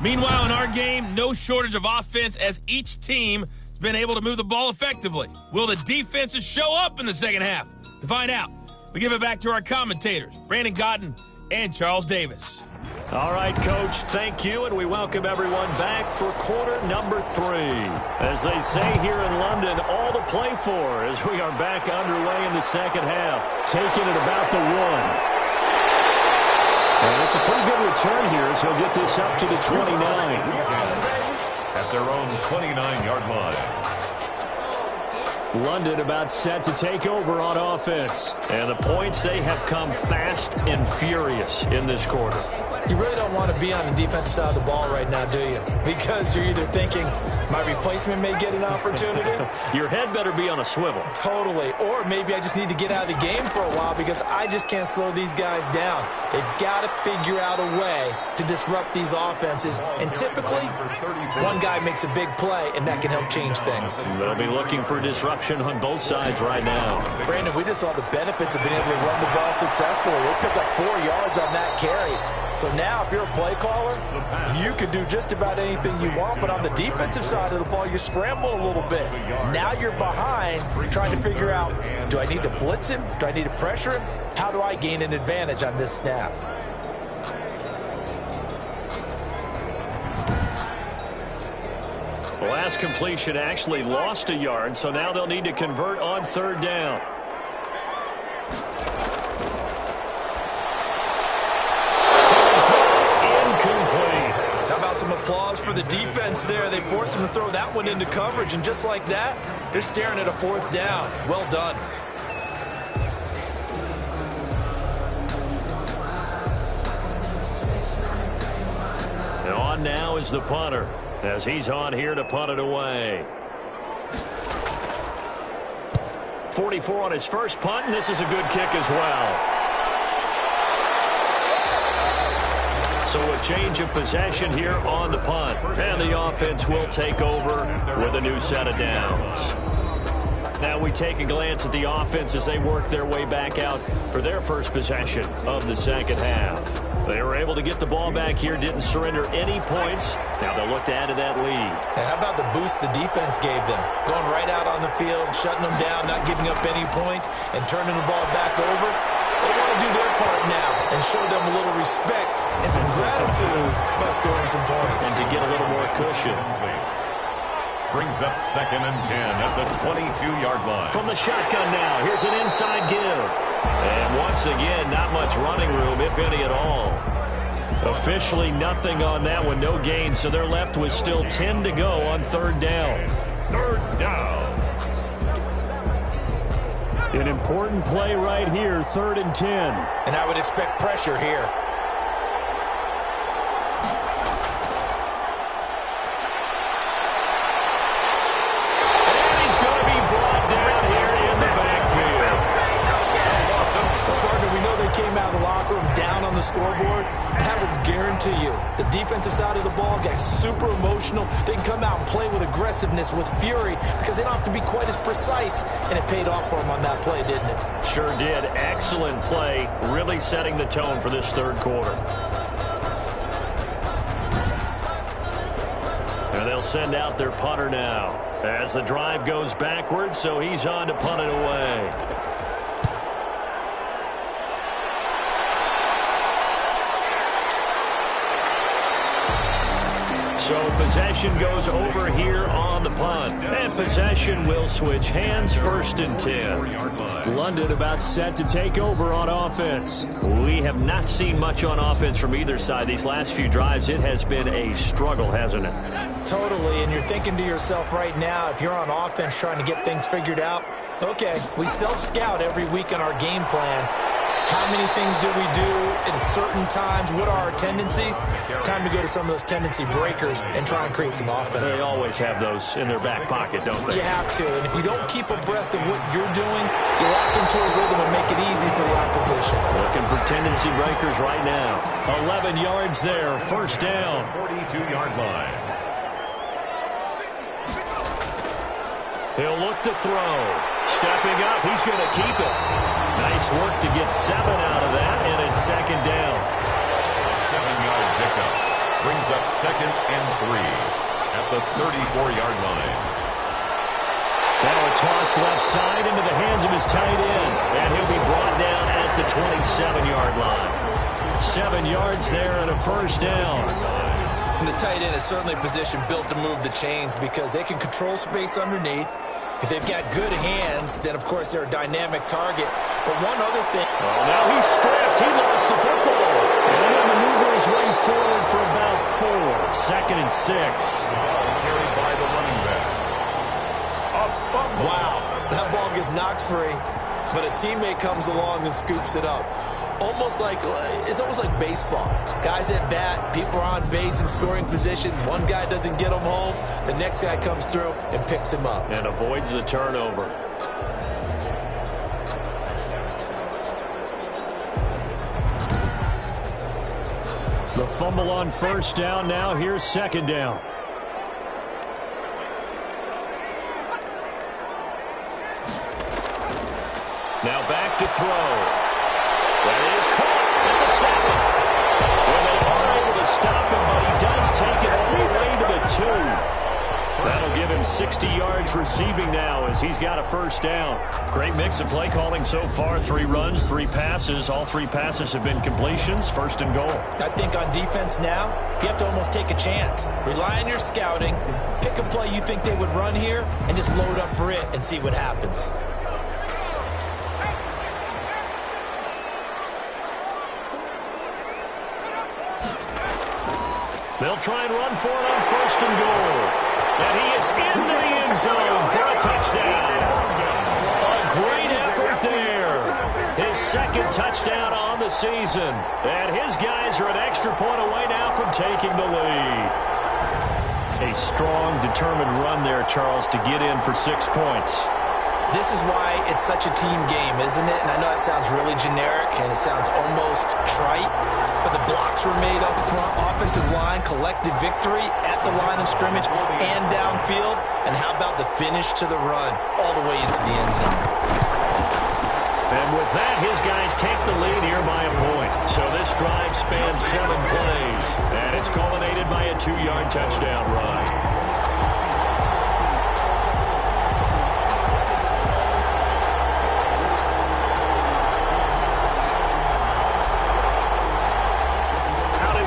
[SPEAKER 5] Meanwhile, in our game, no shortage of offense as each team been able to move the ball effectively. Will the defenses show up in the second half? To find out, we give it back to our commentators, Brandon Cotton and Charles Davis.
[SPEAKER 2] All right, Coach, thank you, and we welcome everyone back for quarter number 3. As they say here in London, all to play for as we are back underway in the second half. Taking it about the 1. And it's a pretty good return here as he'll get this up to the 29.
[SPEAKER 1] At their own 29-yard line.
[SPEAKER 2] London about set to take over on offense. And the points, they have come fast and furious in this quarter.
[SPEAKER 3] You really don't want to be on the defensive side of the ball right now, do you? Because you're either thinking, my replacement may get an opportunity.
[SPEAKER 2] Your head better be on a swivel.
[SPEAKER 3] Totally. Or maybe I just need to get out of the game for a while because I just can't slow these guys down. They've got to figure out a way to disrupt these offenses. And typically, one guy makes a big play, and that can help change things.
[SPEAKER 2] They'll be looking for disruption on both sides right now.
[SPEAKER 3] Brandon, we just saw the benefits of being able to run the ball successfully. They pick up 4 yards on that carry. So now, if you're a play caller, you can do just about anything you want. But on the defensive side of the ball, you scramble a little bit. Now you're behind, trying to figure out, do I need to blitz him? Do I need to pressure him? How do I gain an advantage on this snap?
[SPEAKER 2] The last completion actually lost a yard, so now they'll need to convert on 3rd down.
[SPEAKER 3] Some applause for the defense there. They forced him to throw that one into coverage, and just like that, they're staring at a 4th down. Well done.
[SPEAKER 2] And on now is the punter, as he's on here to punt it away. 44 on his first punt, and this is a good kick as well. So a change of possession here on the punt. And the offense will take over with a new set of downs. Now we take a glance at the offense as they work their way back out for their first possession of the second half. They were able to get the ball back here, didn't surrender any points. Now they'll look to add to that lead.
[SPEAKER 3] And how about the boost the defense gave them? Going right out on the field, shutting them down, not giving up any points, and turning the ball back over. They want to do their part now and show them a little respect and some gratitude by scoring some points.
[SPEAKER 2] And to get a little more cushion.
[SPEAKER 1] Brings up 2nd and 10 at the 22-yard line.
[SPEAKER 2] From the shotgun now, here's an inside give. And once again, not much running room, if any at all. Officially nothing on that one, no gain, so they're left with still 10 to go on 3rd down.
[SPEAKER 1] 3rd down.
[SPEAKER 4] An important play right here, 3rd and 10.
[SPEAKER 3] And I would expect pressure here.
[SPEAKER 2] And he's going to be brought down here in the backfield.
[SPEAKER 3] Partner, we know they came out of the locker room down on the scoreboard. That would guarantee you the defensive side of the ball got super emotional. They can come out and play with aggressiveness, with fury, because they don't have to be quite as precise. And it paid off for them on that play, didn't it?
[SPEAKER 2] Sure did. Excellent play, really setting the tone for this 3rd quarter. And they'll send out their punter now as the drive goes backwards, so he's on to punt it away. So possession goes over here on the punt. And possession will switch hands, 1st and 10.
[SPEAKER 4] London about set to take over on offense.
[SPEAKER 2] We have not seen much on offense from either side. These last few drives, it has been a struggle, hasn't it?
[SPEAKER 3] Totally, and you're thinking to yourself right now, if you're on offense trying to get things figured out, okay, we self-scout every week on our game plan. How many things do we do at certain times? What are our tendencies? Time to go to some of those tendency breakers and try and create some offense.
[SPEAKER 2] They always have those in their back pocket, don't they?
[SPEAKER 3] You have to, and if you don't keep abreast of what you're doing, you lock into a rhythm and make it easy for the opposition.
[SPEAKER 2] Looking for tendency breakers right now. 11 yards there, 1st down.
[SPEAKER 1] 42-yard line.
[SPEAKER 2] He'll look to throw. Stepping up, he's going to keep it. Nice work to get 7 out of that, and it's 2nd down.
[SPEAKER 1] 7-yard pickup brings up 2nd and 3 at the 34-yard line.
[SPEAKER 2] Now a toss left side into the hands of his tight end. And he'll be brought down at the 27-yard line. 7 yards there and a first down.
[SPEAKER 3] And the tight end is certainly a position built to move the chains because they can control space underneath. If they've got good hands, then, of course, they're a dynamic target. But one other thing.
[SPEAKER 2] Oh, now he's stripped. He lost the football. And he'll maneuver his way forward for about 4. 2nd and 6.
[SPEAKER 1] Carried by the running back. A fumble.
[SPEAKER 3] Wow, that ball gets knocked free, but a teammate comes along and scoops it up. It's almost like baseball. Guys at bat, people are on base in scoring position. One guy doesn't get him home. The next guy comes through and picks him up.
[SPEAKER 2] And avoids the turnover. The fumble on first down. Now here's 2nd down. Now back to throw. That is caught at the 7. Well, they are able to stop him, but he does take it all the way to the 2. That'll give him 60 yards receiving now as he's got a first down. Great mix of play calling so far. 3 runs, 3 passes. All 3 passes have been completions. 1st and goal.
[SPEAKER 3] I think on defense now, you have to almost take a chance. Rely on your scouting. Pick a play you think they would run here and just load up for it and see what happens.
[SPEAKER 2] They'll try and run for it on 1st and goal. And he is into the end zone for a touchdown. A great effort there. His 2nd touchdown on the season. And his guys are an extra point away now from taking the lead. A strong, determined run there, Charles, to get in for 6 points.
[SPEAKER 3] This is why it's such a team game, isn't it? And I know it sounds really generic and it sounds almost trite, but the blocks were made up front, offensive line, collective victory at the line of scrimmage and downfield. And how about the finish to the run all the way into the end zone?
[SPEAKER 2] And with that, his guys take the lead here by a point. So this drive spans 7 plays, and it's culminated by a 2-yard touchdown run.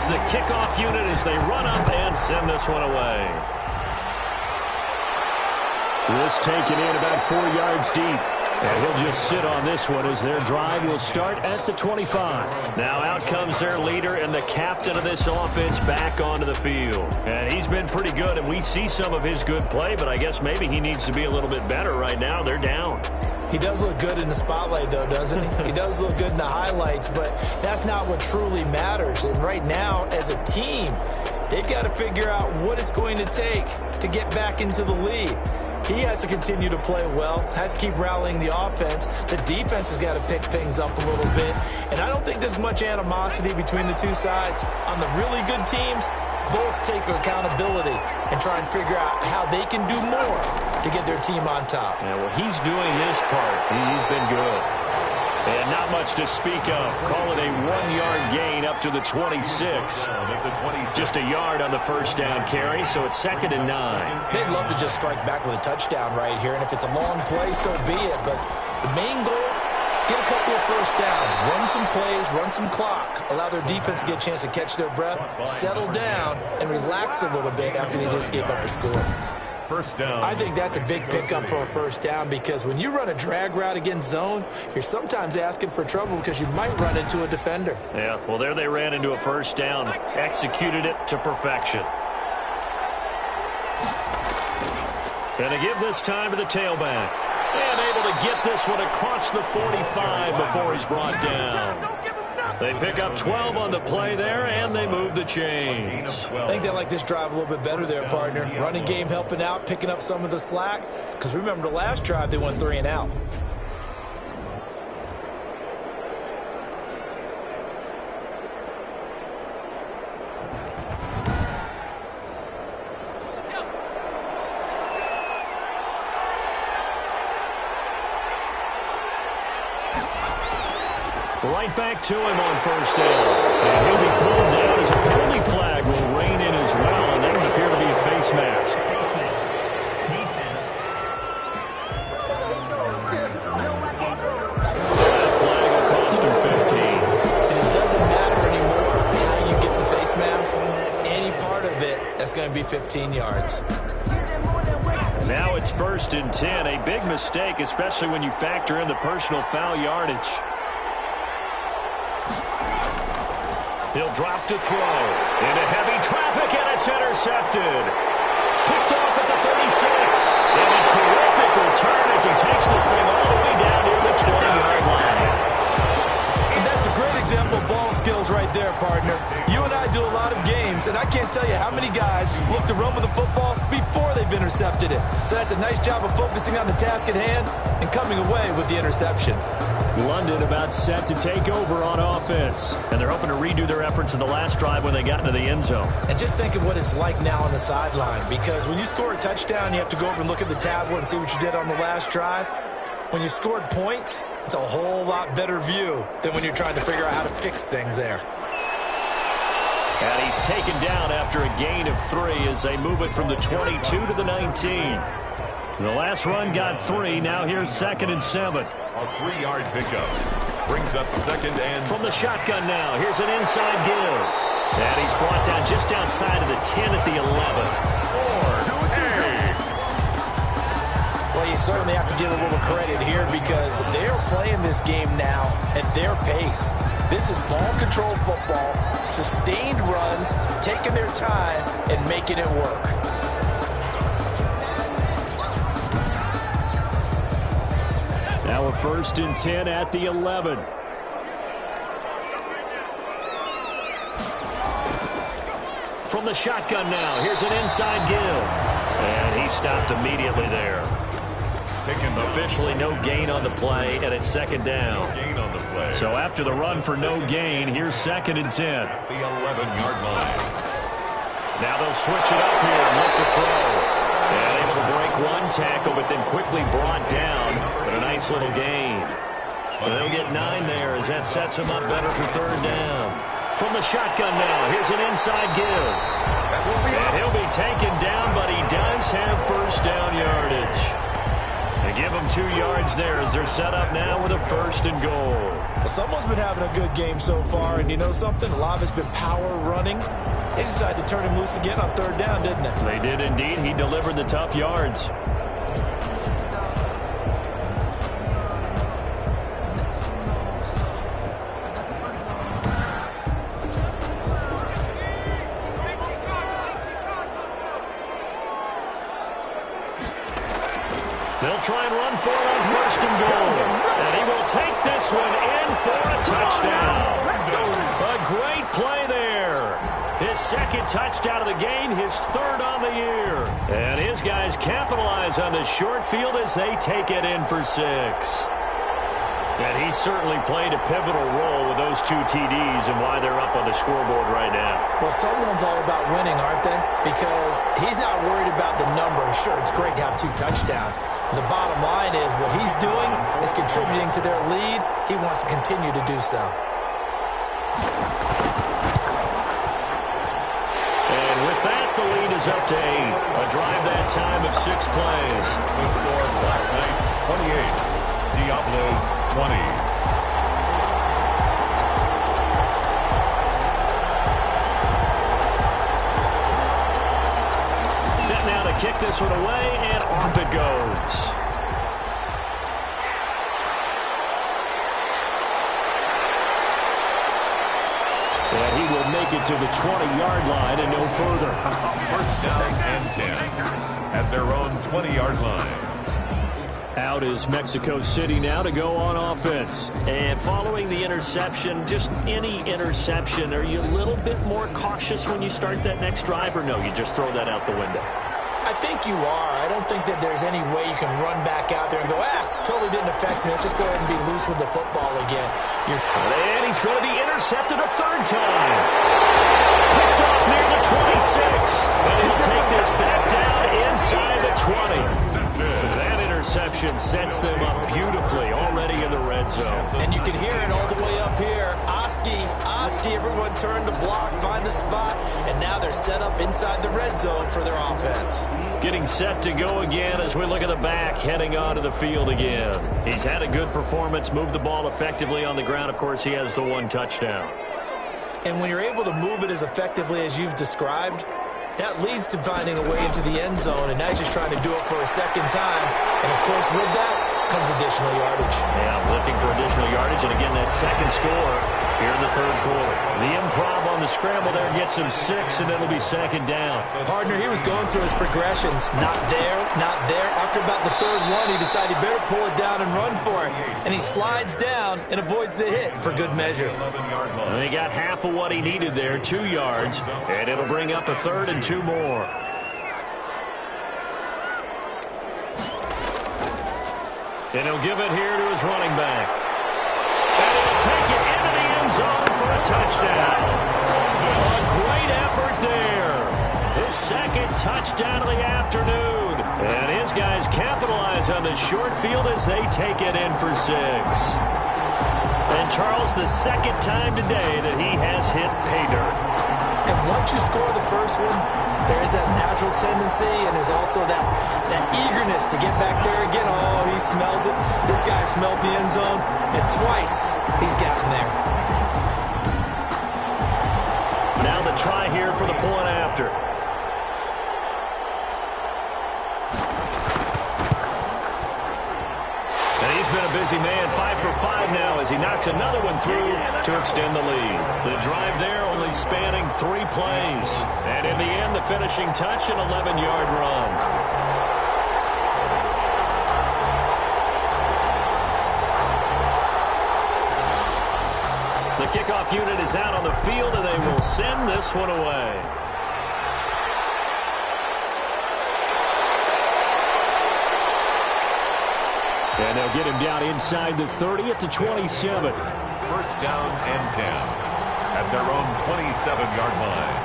[SPEAKER 2] The kickoff unit as they run up and send this one away. This taken in about 4 yards deep. And he'll just sit on this one as their drive will start at the 25. Now out comes their leader and the captain of this offense back onto the field. And he's been pretty good, and we see some of his good play, but I guess maybe he needs to be a little bit better right now. They're down.
[SPEAKER 3] He does look good in the spotlight, though, doesn't he? He does look good in the highlights, but that's not what truly matters. And right now, as a team, they've got to figure out what it's going to take to get back into the lead. He has to continue to play well, has to keep rallying the offense. The defense has got to pick things up a little bit. And I don't think there's much animosity between the two sides. On the really good teams, both take accountability and try and figure out how they can do more to get their team on top.
[SPEAKER 2] Yeah, well, he's doing his part. He's been good. And not much to speak of. Call it a 1-yard gain up to the 26. Just a yard on the first down carry, so it's 2nd and 9.
[SPEAKER 3] They'd love to just strike back with a touchdown right here, and if it's a long play, so be it. But the main goal, get a couple of first downs, run some plays, run some clock, allow their defense to get a chance to catch their breath, settle down, and relax a little bit after they just gave up a score.
[SPEAKER 1] First down.
[SPEAKER 3] I think that's a big pickup for a first down because when you run a drag route against zone, you're sometimes asking for trouble because you might run into a defender.
[SPEAKER 2] Yeah, well, there they ran into a first down, executed it to perfection. And they give this time to the tailback. And able to get this one across the 45 before he's brought down. They pick up 12 on the play there, and they move the chains.
[SPEAKER 3] I think they like this drive a little bit better there, partner. Running game helping out, picking up some of the slack. Because remember, the last drive, they went 3 and out.
[SPEAKER 2] Right back to him on first down. And he'll be pulled down as a penalty flag will rein in as well, and that would appear to be a face mask.
[SPEAKER 3] going to be 15 yards.
[SPEAKER 2] Now it's 1st and 10. A big mistake, especially when you factor in the personal foul yardage. He'll drop to throw. Into heavy traffic, and it's intercepted. Picked off at the 36. And a terrific return as he takes this thing all the way down near the 20-yard line.
[SPEAKER 3] And that's a great example of ball skills right there, partner. You and I do a lot of games, and I can't tell you how many guys look to run with the football before they've intercepted it. So that's a nice job of focusing on the task at hand and coming away with the interception.
[SPEAKER 2] London about set to take over on offense. And they're hoping to redo their efforts in the last drive when they got into the end zone.
[SPEAKER 3] And just think of what it's like now on the sideline, because when you score a touchdown, you have to go over and look at the tablet and see what you did on the last drive. When you scored points, it's a whole lot better view than when you're trying to figure out how to fix things there.
[SPEAKER 2] And he's taken down after a gain of 3 as they move it from the 22 to the 19. The last run got 3. Now here's 2nd and 7.
[SPEAKER 1] A 3-yard pickup. Brings up 2nd and
[SPEAKER 2] from the shotgun now. Here's an inside give. And he's brought down just outside of the 10 at the 11.
[SPEAKER 3] Well, you certainly have to give a little credit here because they're playing this game now at their pace. This is ball-controlled football, sustained runs, taking their time, and making it work.
[SPEAKER 2] Now a 1st and 10 at the 11. From the shotgun now, here's an inside give. And he stopped immediately there. Officially no gain on the play, and it's 2nd down.
[SPEAKER 1] No gain on the play.
[SPEAKER 2] So after the run for no gain, here's 2nd and 10.
[SPEAKER 1] The 11-yard line.
[SPEAKER 2] Now they'll switch it up here and look to throw. And able to break one tackle, but then quickly brought down. But a nice little gain. And they'll get 9 there as that sets them up better for 3rd down. From the shotgun now, here's an inside give. And he'll be taken down, but he does have 1st down yardage. They give them 2 yards there as they're set up now with a 1st and goal.
[SPEAKER 3] Well, someone's been having a good game so far, and you know something? A lot of it's been power running. They decided to turn him loose again on 3rd down, didn't they?
[SPEAKER 2] They did indeed. He delivered the tough yards. They'll try and run for it on 1st and goal. And he will take this one in for a touchdown. A great play there. His 2nd touchdown of the game, his 3rd on the year. And his guys capitalize on the short field as they take it in for 6. And he certainly played a pivotal role with those 2 TDs and why they're up on the scoreboard right now.
[SPEAKER 3] Well, someone's all about winning, aren't they? Because he's not worried about the number. Sure, it's great to have 2 touchdowns. But the bottom line is what he's doing is contributing to their lead. He wants to continue to do so.
[SPEAKER 2] And with that, the lead is up to 8. A drive that time of 6 plays.
[SPEAKER 1] The score, Black Knights 28. Diablos 20.
[SPEAKER 2] Set now to kick this one away, and off it goes. And he will make it to the 20-yard line and no further.
[SPEAKER 1] 1st down and 10 at their own 20-yard line.
[SPEAKER 2] Out is Mexico City now to go on offense. And following the interception, just any interception, are you a little bit more cautious when you start that next drive, or no, you just throw that out the window?
[SPEAKER 3] I think you are. I don't think that there's any way you can run back out there and go, totally didn't affect me. Let's just go ahead and be loose with the football again.
[SPEAKER 2] And he's going to be intercepted a 3rd time. Picked off near the 26. And he'll take this back down inside the 20. That interception sets them up beautifully already in the red zone.
[SPEAKER 3] And you can hear it all the way up here. Oski, everyone turn to block, find a spot, and now they're set up inside the red zone for their offense.
[SPEAKER 2] Getting set to go again as we look at the back, heading onto the field again. He's had a good performance, moved the ball effectively on the ground. Of course, he has the 1 touchdown.
[SPEAKER 3] And when you're able to move it as effectively as you've described, That leads to finding a way into the end zone, and now he's just trying to do it for a second time. And, of course, with that comes additional yardage.
[SPEAKER 2] Yeah, looking for additional yardage, and again, that second score here in the third quarter. The improv on the scramble there gets him 6, and it'll be second down.
[SPEAKER 3] Partner, he was going through his progressions. Not there, not there. After about the third one, he decided he better pull it down and run for it. And he slides down and avoids the hit for good measure.
[SPEAKER 2] And he got half of what he needed there, 2 yards, and it'll bring up a third and 2 more. And he'll give it here to his running back. And he'll take it into the end zone for a touchdown. A great effort there. His second touchdown of the afternoon. And his guys capitalize on the short field as they take it in for 6. And Charles, the second time today that he has hit pay dirt.
[SPEAKER 3] And once you score the first one, there is that natural tendency, and there's also that eagerness to get back there again. Oh, he smells it. This guy smelled the end zone, and twice he's gotten there.
[SPEAKER 2] Now the try here for the point after. And he's been a busy man, 5 for 5 now as he knocks another one through to extend the lead. The drive there only spanning 3 plays. And in the end, the finishing touch, an 11-yard run. The kickoff unit is out on the field, and they will send this one away. And they'll get him down inside the 30 at the 27.
[SPEAKER 1] First down and 10 at their own 27-yard line.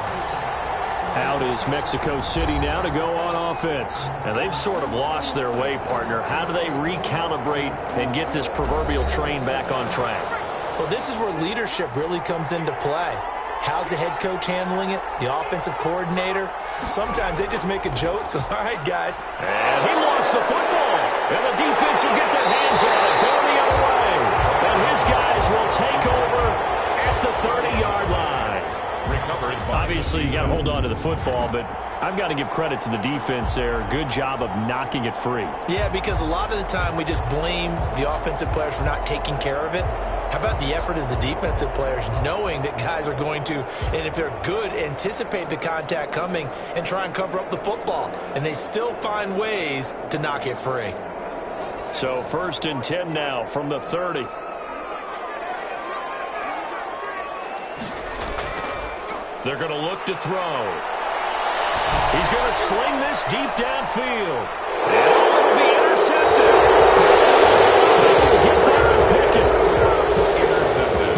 [SPEAKER 2] Out is Mexico City now to go on offense. And they've sort of lost their way, partner. How do they recalibrate and get this proverbial train back on track?
[SPEAKER 3] Well, this is where leadership really comes into play. How's the head coach handling it? The offensive coordinator? Sometimes they just make a joke. All right, guys.
[SPEAKER 2] And he lost the football. And the defense will get their hands on it. Go the other way. And his guys will take over at the 30-yard line.
[SPEAKER 1] Recovered.
[SPEAKER 2] Obviously, you got to hold on to the football, but I've got to give credit to the defense there. Good job of knocking it free.
[SPEAKER 3] Yeah, because a lot of the time we just blame the offensive players for not taking care of it. How about the effort of the defensive players knowing that guys are going to, and if they're good, anticipate the contact coming and try and cover up the football. And they still find ways to knock it free.
[SPEAKER 2] So 1st and 10 now from the 30. They're going to look to throw. He's going to sling this deep downfield. And it'll be intercepted. Get there and pick it.
[SPEAKER 1] Intercepted.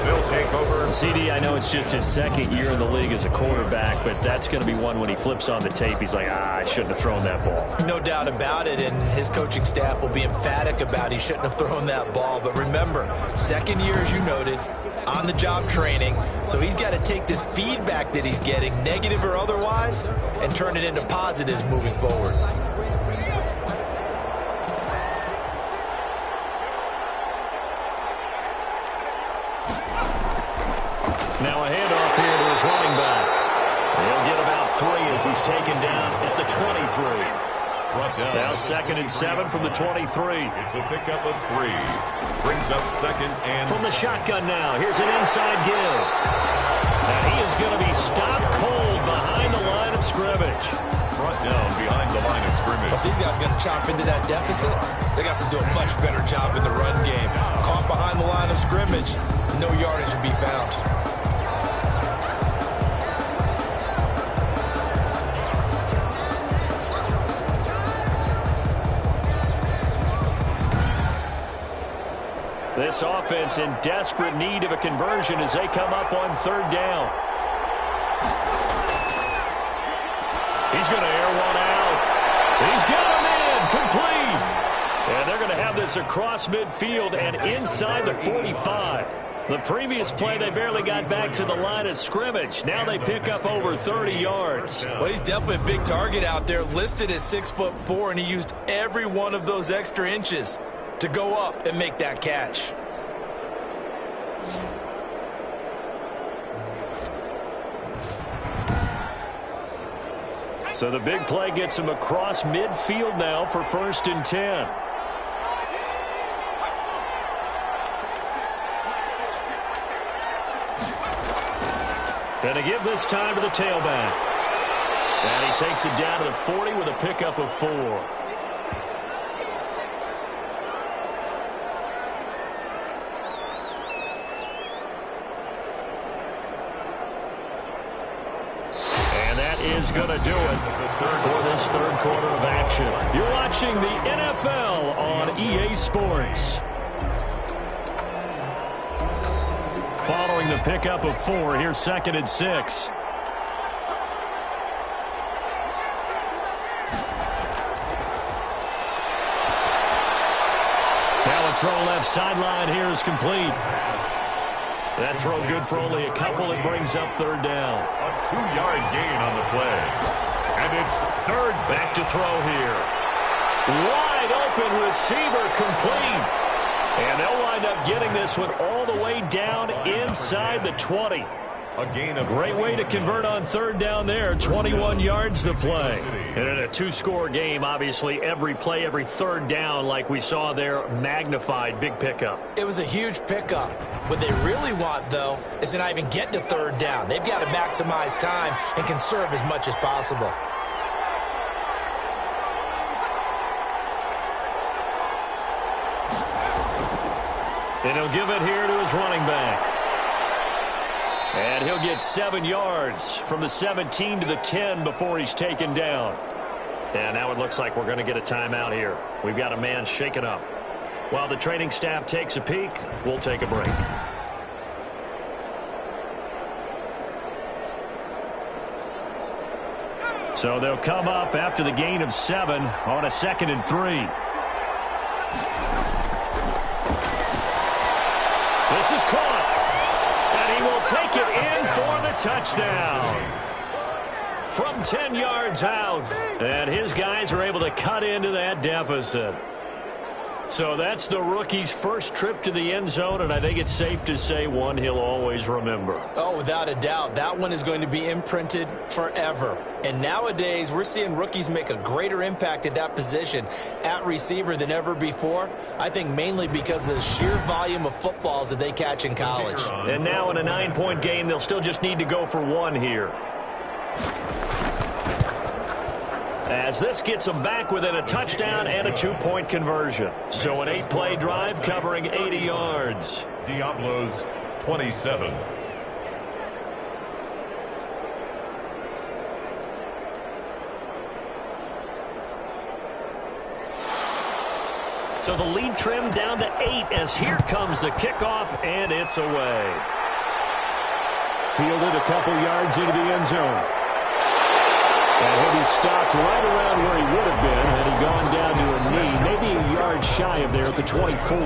[SPEAKER 1] They'll take over.
[SPEAKER 2] CD, I know it's just his second year in the league as a quarterback, but that's going to be one when he flips on the tape. He's like, I shouldn't have thrown that ball.
[SPEAKER 3] No doubt about it, and his coaching staff will be emphatic about he shouldn't have thrown that ball. But remember, second year, as you noted, on-the-job training, so he's got to take this feedback that he's getting, negative or otherwise, and turn it into positives moving forward.
[SPEAKER 2] Now a handoff here to his running back. He'll get about 3 as he's taken down at the 23. Now 2nd and 7 from the 23.
[SPEAKER 1] It's a pickup of 3. Brings up 2nd and...
[SPEAKER 2] From the shotgun now, here's an inside give. And he is going to be stopped cold behind the line of scrimmage.
[SPEAKER 1] Brought down behind the line of scrimmage.
[SPEAKER 3] If these guys are going to chop into that deficit, they got to do a much better job in the run game. Caught behind the line of scrimmage, no yardage to be found.
[SPEAKER 2] This offense in desperate need of a conversion as they come up on 3rd down. He's going to air one out. He's got him in, complete. And they're going to have this across midfield and inside the 45. The previous play, they barely got back to the line of scrimmage. Now they pick up over 30 yards.
[SPEAKER 3] Well, he's definitely a big target out there, listed at 6'4", and he used every one of those extra inches to go up and make that catch.
[SPEAKER 2] So the big play gets him across midfield now for 1st and 10. Going to give this time to the tailback. And he takes it down to the 40 with a pickup of 4. And that is going to do it for this 3rd quarter of action. You're watching the NFL on EA Sports. Following the pickup of 4, here's 2nd and 6. Now a throw left sideline here is complete. That throw good for only a couple. It brings up 3rd down.
[SPEAKER 1] A 2-yard gain on the play. And it's 3rd.
[SPEAKER 2] Back to throw here. Wide open receiver complete. And they'll wind up getting this one all the way down inside the 20.
[SPEAKER 1] A gain of
[SPEAKER 2] great way to convert on 3rd down there. 21 yards the play. And in a 2-score game, obviously, every play, every 3rd down, like we saw there, magnified. Big pickup.
[SPEAKER 3] It was a huge pickup. What they really want, though, is to not even get to 3rd down. They've got to maximize time and conserve as much as possible.
[SPEAKER 2] And he'll give it here to his running back. And he'll get 7 yards from the 17 to the 10 before he's taken down. And now it looks like we're going to get a timeout here. We've got a man shaken up. While the training staff takes a peek, we'll take a break. So they'll come up after the gain of 7 on a 2nd and 3. This is caught, and he will take it in for the touchdown. From 10 yards out, and his guys are able to cut into that deficit. So that's the rookie's first trip to the end zone, and I think it's safe to say one he'll always remember.
[SPEAKER 3] Oh, without a doubt. That one is going to be imprinted forever. And nowadays, we're seeing rookies make a greater impact at that position at receiver than ever before. I think mainly because of the sheer volume of footballs that they catch in college.
[SPEAKER 2] And now in a 9-point game, they'll still just need to go for 1 here. As this gets them back within a touchdown and a 2-point conversion. So an 8-play drive covering 80 yards.
[SPEAKER 1] Diablos 27.
[SPEAKER 2] So the lead trimmed down to 8 as here comes the kickoff, and it's away.
[SPEAKER 4] Fielded a couple yards into the end zone. And he'll be stopped right around where he would have been had he gone down to a knee, maybe a yard shy of there at the 24.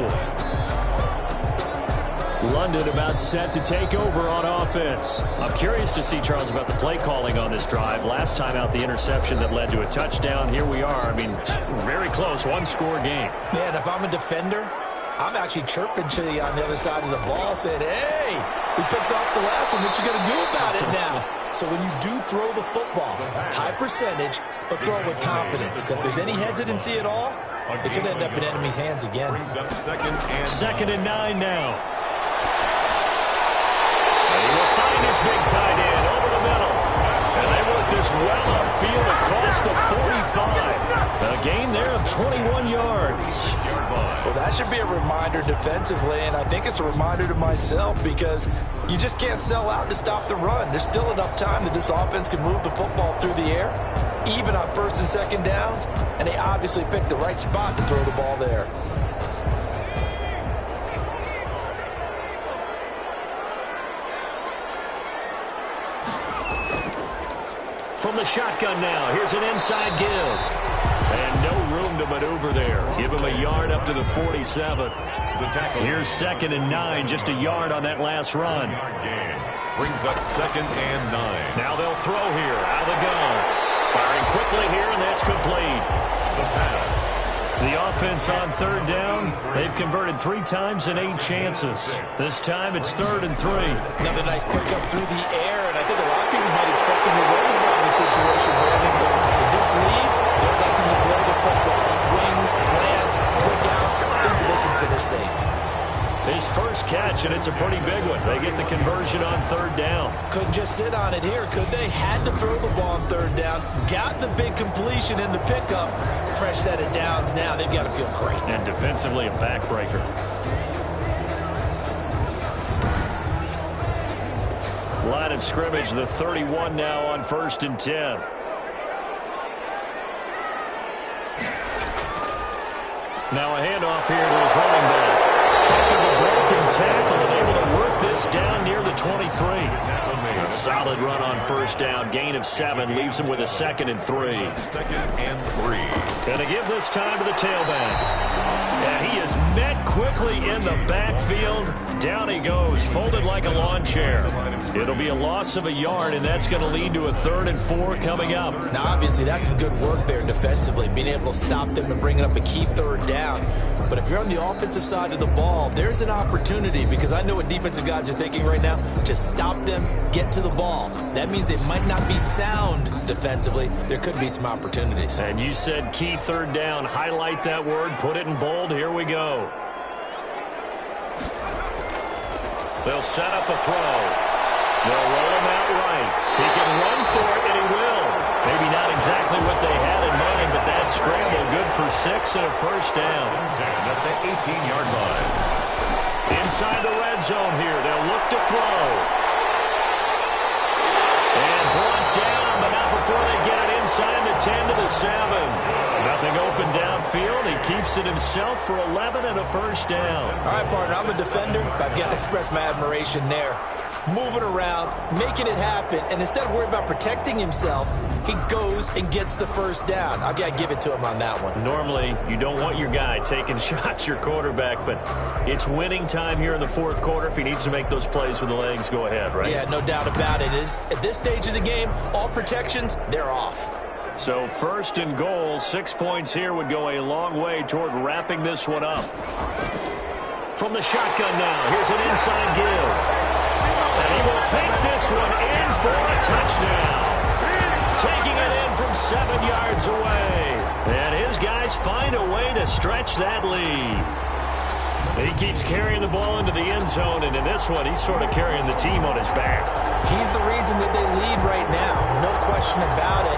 [SPEAKER 4] London about set to take over on offense.
[SPEAKER 2] I'm curious to see, Charles, about the play calling on this drive. Last time out, the interception that led to a touchdown. Here we are. I mean, very close, 1-score game.
[SPEAKER 3] Man, if I'm a defender, I'm actually chirping to you on the other side of the ball, saying, hey, we picked off the last one. What you going to do about it now? So when you do throw the football, high percentage, but throw it with confidence. Because if there's any hesitancy at all, it could end up in enemy's hands again.
[SPEAKER 2] Second and 9 now. And he will find his big tight end over the middle. And they work this well upfield across the 45. A gain there of 21 yards.
[SPEAKER 3] Well, that should be a reminder defensively, and I think it's a reminder to myself because you just can't sell out to stop the run. There's still enough time that this offense can move the football through the air, even on 1st and 2nd downs, and they obviously picked the right spot to throw the ball there.
[SPEAKER 2] From the shotgun now, here's an inside give. And no room to maneuver there. Give him a yard up to the 47. Here's 2nd and 9, just a yard on that last run.
[SPEAKER 1] Brings up 2nd and 9.
[SPEAKER 2] Now they'll throw here, out of the gun. Firing quickly here, and that's complete.
[SPEAKER 1] The pass.
[SPEAKER 2] The offense on 3rd down, they've converted 3 times in 8 chances. This time it's 3rd and 3.
[SPEAKER 3] Another nice pickup through the air, and I think a lot of people might expect him to run the ball situation, Brandon, but with this lead, they're electing to throw the football. Swings, slants, quick outs, things that they consider safe.
[SPEAKER 2] His first catch, and it's a pretty big one. They get the conversion on third down.
[SPEAKER 3] Couldn't just sit on it here, could they? Had to throw the ball on third down. Got the big completion in the pickup. Fresh set of downs now. They've got to feel great.
[SPEAKER 2] And defensively, a backbreaker. Line of scrimmage, the 31 now on 1st and 10. Now a handoff here to his running back. After the broken tackle and able to work this down near the 23. A solid run on first down. Gain of 7 leaves him with a 2nd and 3.
[SPEAKER 1] 2nd and 3.
[SPEAKER 2] Going to give this time to the tailback. And he is met quickly in the backfield. Down he goes, folded like a lawn chair. It'll be a loss of a yard, and that's going to lead to a 3rd and 4 coming up.
[SPEAKER 3] Now, obviously, that's some good work there defensively, being able to stop them and bringing up a key 3rd down. But if you're on the offensive side of the ball, there's an opportunity, because I know what defensive guys are thinking right now. Just stop them, get to the ball. That means they might not be sound defensively. There could be some opportunities.
[SPEAKER 2] And you said key 3rd down. Highlight that word, put it in bold. Here we go. They'll set up a throw. They'll roll him out right. He can run for it, and he will. Maybe not exactly what they had in mind, but that scramble good for 6 and a first down.
[SPEAKER 1] At the 18-yard line.
[SPEAKER 2] Inside the red zone here. They'll look to throw. And brought down, but not before they get it inside the 10 to the 7. Nothing open downfield. He keeps it himself for 11 and a first down.
[SPEAKER 3] All right, partner, I'm a defender, but I've got to express my admiration there. Moving around, making it happen, and instead of worrying about protecting himself, he goes and gets the first down. I've got to give it to him on that one.
[SPEAKER 2] Normally, you don't want your guy taking shots, your quarterback, but it's winning time here in the 4th quarter. If he needs to make those plays with the legs, go ahead, right?
[SPEAKER 3] Yeah, no doubt about it. At this stage of the game, all protections, they're off.
[SPEAKER 2] So 1st and goal, 6 points here would go a long way toward wrapping this one up. From the shotgun now, here's an inside give. And he will take this one in for a touchdown. Taking it in from 7 yards away. And his guys find a way to stretch that lead. He keeps carrying the ball into the end zone, and in this one, he's sort of carrying the team on his back.
[SPEAKER 3] He's the reason that they lead right now. No question about it.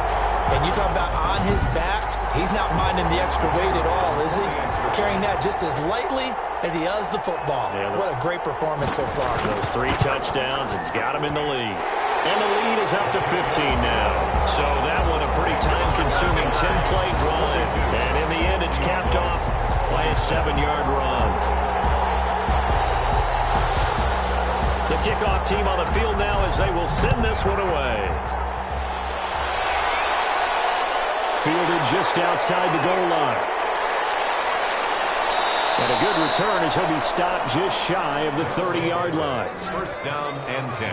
[SPEAKER 3] And you talk about on his back, he's not minding the extra weight at all, is he? Carrying that just as lightly as he does the football. Yeah, what a great performance so far.
[SPEAKER 2] Those 3 touchdowns, it's got him in the lead. And the lead is up to 15 now. So that one a pretty time-consuming 10-play drive. And in the end, it's capped off by a 7-yard run. The kickoff team on the field now as they will send this one away.
[SPEAKER 4] Fielded just outside the goal line. And a good return as he'll be stopped just shy of the 30-yard line.
[SPEAKER 1] 1st down and 10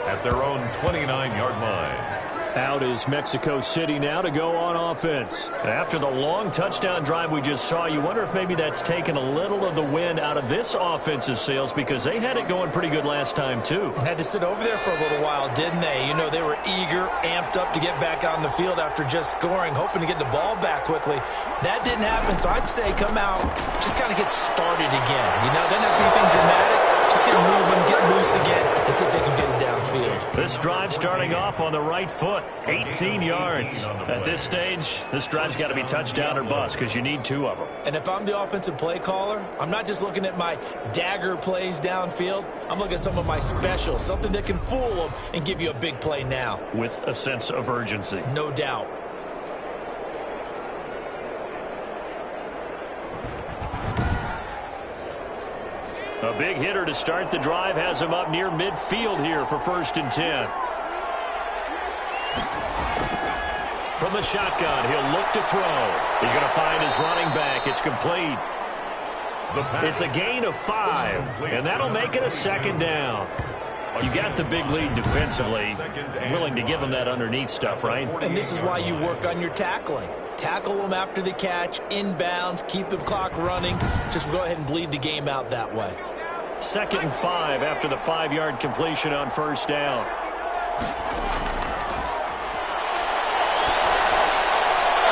[SPEAKER 1] at their own 29-yard line.
[SPEAKER 4] Out is Mexico City now to go on offense.
[SPEAKER 2] After the long touchdown drive we just saw, you wonder if maybe that's taken a little of the wind out of this offensive sails, because they had it going pretty good last time, too.
[SPEAKER 3] Had to sit over there for a little while, didn't they? You know, they were eager, amped up to get back on the field after just scoring, hoping to get the ball back quickly. That didn't happen, so I'd say come out, just kind of get started again. You know, doesn't have to be anything dramatic. Just get moving, get loose again, and see if they can get it downfield.
[SPEAKER 2] This drive starting off on the right foot, 18 yards. At this stage, this drive's got to be touchdown or bust, because you need 2 of them.
[SPEAKER 3] And if I'm the offensive play caller, I'm not just looking at my dagger plays downfield. I'm looking at some of my specials, something that can fool them and give you a big play now.
[SPEAKER 2] With a sense of urgency.
[SPEAKER 3] No doubt.
[SPEAKER 2] A big hitter to start the drive has him up near midfield here for 1st and 10. From the shotgun, he'll look to throw. He's going to find his running back. It's complete. It's a gain of 5, and that'll make it a 2nd down. You got the big lead defensively. Willing to give them that underneath stuff, right?
[SPEAKER 3] And this is why you work on your tackling. Tackle them after the catch, inbounds, keep the clock running. Just go ahead and bleed the game out that way.
[SPEAKER 2] 2nd and 5 after the 5-yard completion on 1st down.